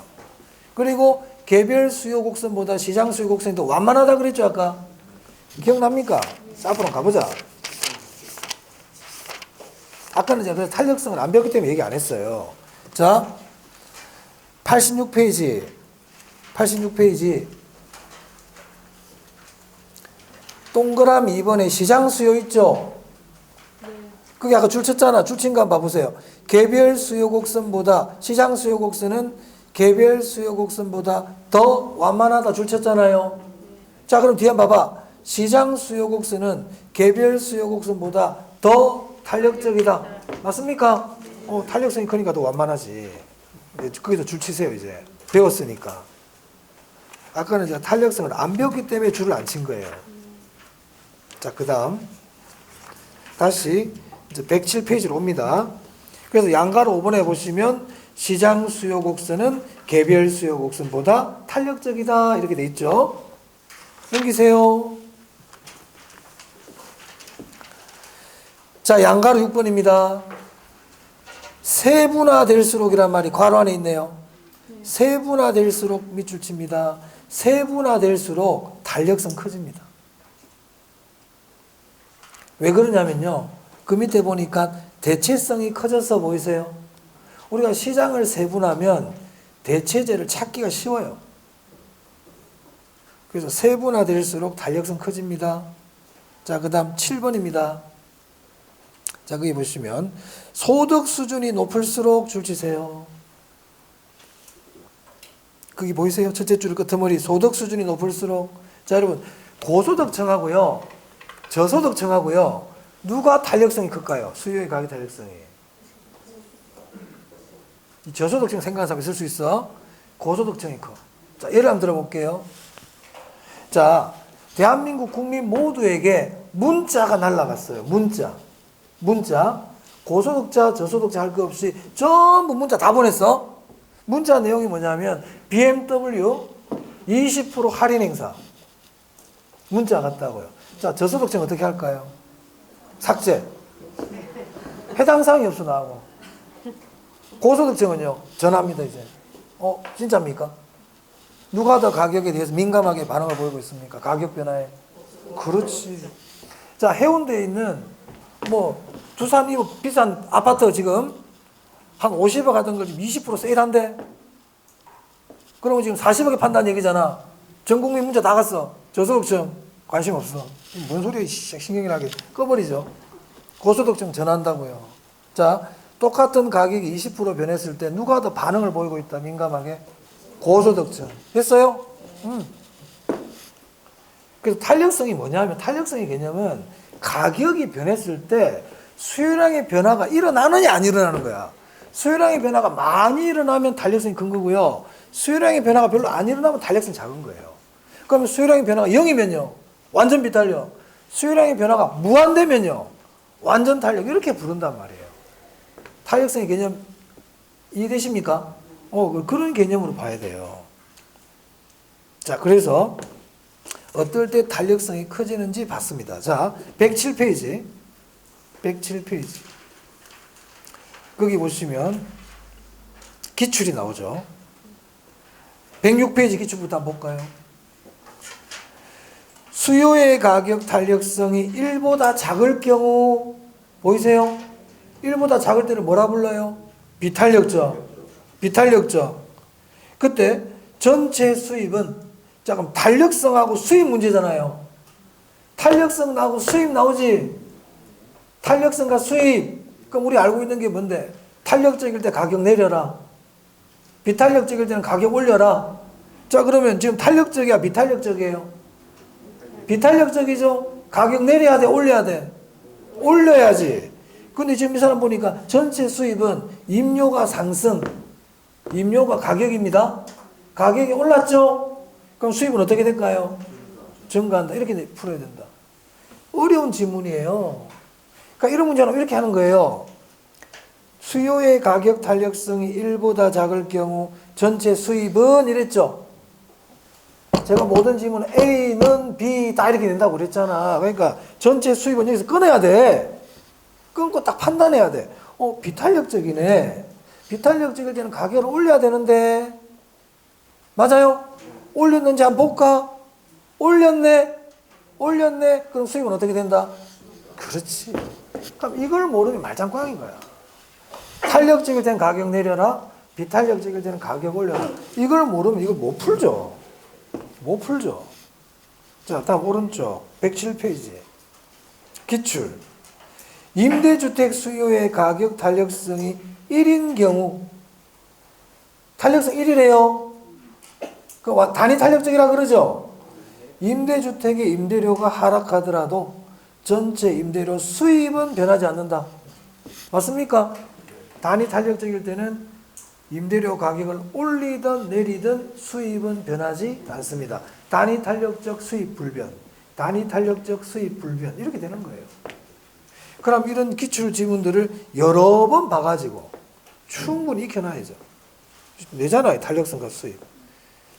그리고 개별 수요 곡선보다 시장 수요 곡선이 더 완만하다 그랬죠, 아까? 기억납니까? 앞으로 가보자. 아까는 제가 탄력성을 안 배웠기 때문에 얘기 안 했어요. 자, 86페이지. 동그라미 2번에 시장 수요 있죠? 그게 아까 줄 쳤잖아. 줄 친 거 한번 봐보세요. 개별 수요 곡선보다 시장 수요 곡선은 개별 수요 곡선보다 더 완만하다 줄 쳤잖아요. 자, 그럼 뒤에 한번 봐봐. 시장 수요 곡선은 개별 수요 곡선보다 더 탄력적이다. 맞습니까? 탄력성이 크니까 더 완만하지. 거기서 줄 치세요, 이제. 배웠으니까. 아까는 제가 탄력성을 안 배웠기 때문에 줄을 안 친 거예요. 자, 그 다음. 다시 이제 107페이지로 옵니다. 그래서 양가로 5번에 보시면 시장 수요 곡선은 개별 수요 곡선보다 탄력적이다. 이렇게 돼 있죠. 넘기세요. 자, 양가로 6번입니다. 세분화될수록이란 말이 괄호 안에 있네요. 세분화될수록 밑줄 칩니다. 세분화될수록 탄력성 커집니다. 왜 그러냐면요. 그 밑에 보니까 대체성이 커져서 보이세요? 우리가 시장을 세분하면 대체제를 찾기가 쉬워요. 그래서 세분화될수록 탄력성 커집니다. 자, 그 다음 7번입니다. 자, 거기 보시면 소득 수준이 높을수록 줄 치세요. 거기 보이세요? 첫째 줄 끝머리 소득 수준이 높을수록. 자, 여러분 고소득층하고요 저소득층하고요 누가 탄력성이 클까요? 수요의 가격 탄력성이. 이 저소득층 생각하는 사람 있을 수 있어. 고소득층이 커. 자, 예를 한번 들어볼게요. 자, 대한민국 국민 모두에게 문자가 날라갔어요. 문자. 고소득자, 저소득자 할 거 없이 전부 문자 다 보냈어. 문자 내용이 뭐냐면 BMW 20% 할인 행사. 문자 갔다고요. 자, 저소득층 어떻게 할까요? 삭제. 해당 사항이 없어 나하고. 고소득층은요, 전화합니다, 이제. 진짜입니까? 누가 더 가격에 대해서 민감하게 반응을 보이고 있습니까? 가격 변화에. 그렇지. 자, 해운대에 있는, 두산 이 비싼 아파트 지금 한 50억 하던 걸 지금 20% 세일한대? 그러면 지금 40억에 판다는 얘기잖아. 전 국민 문자 나갔어. 저소득층 관심 없어. 뭔 소리야, 신경이 나게. 꺼버리죠. 고소득층 전한다고요. 자, 똑같은 가격이 20% 변했을 때 누가 더 반응을 보이고 있다, 민감하게? 고소득층. 됐어요? 그래서 탄력성이 뭐냐면, 탄력성의 개념은 가격이 변했을 때 수요량의 변화가 일어나느냐 안 일어나는 거야. 수요량의 변화가 많이 일어나면 탄력성이 큰 거고요. 수요량의 변화가 별로 안 일어나면 탄력성이 작은 거예요. 그러면 수요량의 변화가 0이면요. 완전 비탄력. 수요량의 변화가 무한되면요. 완전 탄력. 이렇게 부른단 말이에요. 탄력성의 개념 이해되십니까? 그런 개념으로 봐야 돼요. 자, 그래서 어떨 때 탄력성이 커지는지 봤습니다. 자, 107페이지. 거기 보시면 기출이 나오죠. 106페이지 기출부터 한번 볼까요? 수요의 가격 탄력성이 1보다 작을 경우 보이세요? 1보다 작을 때를 뭐라 불러요? 비탄력적. 그때 전체 수입은 그럼 탄력성하고 수입 문제잖아요. 탄력성 나오고 수입 나오지. 탄력성과 수입. 그럼 우리 알고 있는 게 뭔데? 탄력적일 때 가격 내려라. 비탄력적일 때는 가격 올려라. 자, 그러면 지금 탄력적이야, 비탄력적이에요? 비탄력적이죠? 가격 내려야 돼, 올려야 돼? 올려야지. 근데 지금 이 사람 보니까 전체 수입은 임료가 상승, 임료가 가격입니다. 가격이 올랐죠? 그럼 수입은 어떻게 될까요? 증가한다. 이렇게 풀어야 된다. 어려운 지문이에요. 그러니까 이런 문제는 이렇게 하는 거예요. 수요의 가격 탄력성이 1보다 작을 경우 전체 수입은 이랬죠. 제가 모든 지문은 A는 B 다 이렇게 된다고 그랬잖아. 그러니까 전체 수입은 여기서 끊어야 돼. 끊고 딱 판단해야 돼. 비탄력적이네. 비탄력적일 때는 가격을 올려야 되는데. 맞아요? 올렸는지 한번 볼까? 올렸네. 그럼 수입은 어떻게 된다? 그렇지. 그럼 이걸 모르면 말짱꽝인 거야. 탄력적일 때는 가격 내려라. 비탄력적일 때는 가격 올려라. 이걸 모르면 이걸 못 풀죠. 자, 다음 오른쪽 107페이지. 기출. 임대주택 수요의 가격 탄력성이 1인 경우 탄력성 1이래요. 그 단위 탄력적이라 그러죠. 임대주택의 임대료가 하락하더라도 전체 임대료 수입은 변하지 않는다. 맞습니까? 단위 탄력적일 때는 임대료 가격을 올리든 내리든 수입은 변하지 않습니다. 단위 탄력적 수입 불변, 단위 탄력적 수입 불변 이렇게 되는 거예요. 그럼 이런 기출 지문들을 여러 번 봐가지고 충분히 익혀놔야죠. 내잖아요. 탄력성과 수입.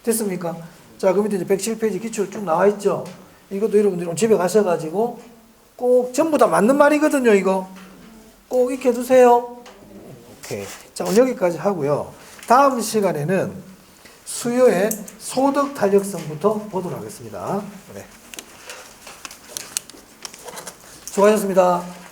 됐습니까? 자, 그 밑에 이제 107페이지 기출 쭉 나와 있죠. 이것도 여러분들이 오늘 집에 가셔가지고 꼭 전부 다 맞는 말이거든요. 이거 꼭 익혀두세요. 오케이. 자, 오늘 여기까지 하고요. 다음 시간에는 수요의 소득 탄력성부터 보도록 하겠습니다. 네. 수고하셨습니다.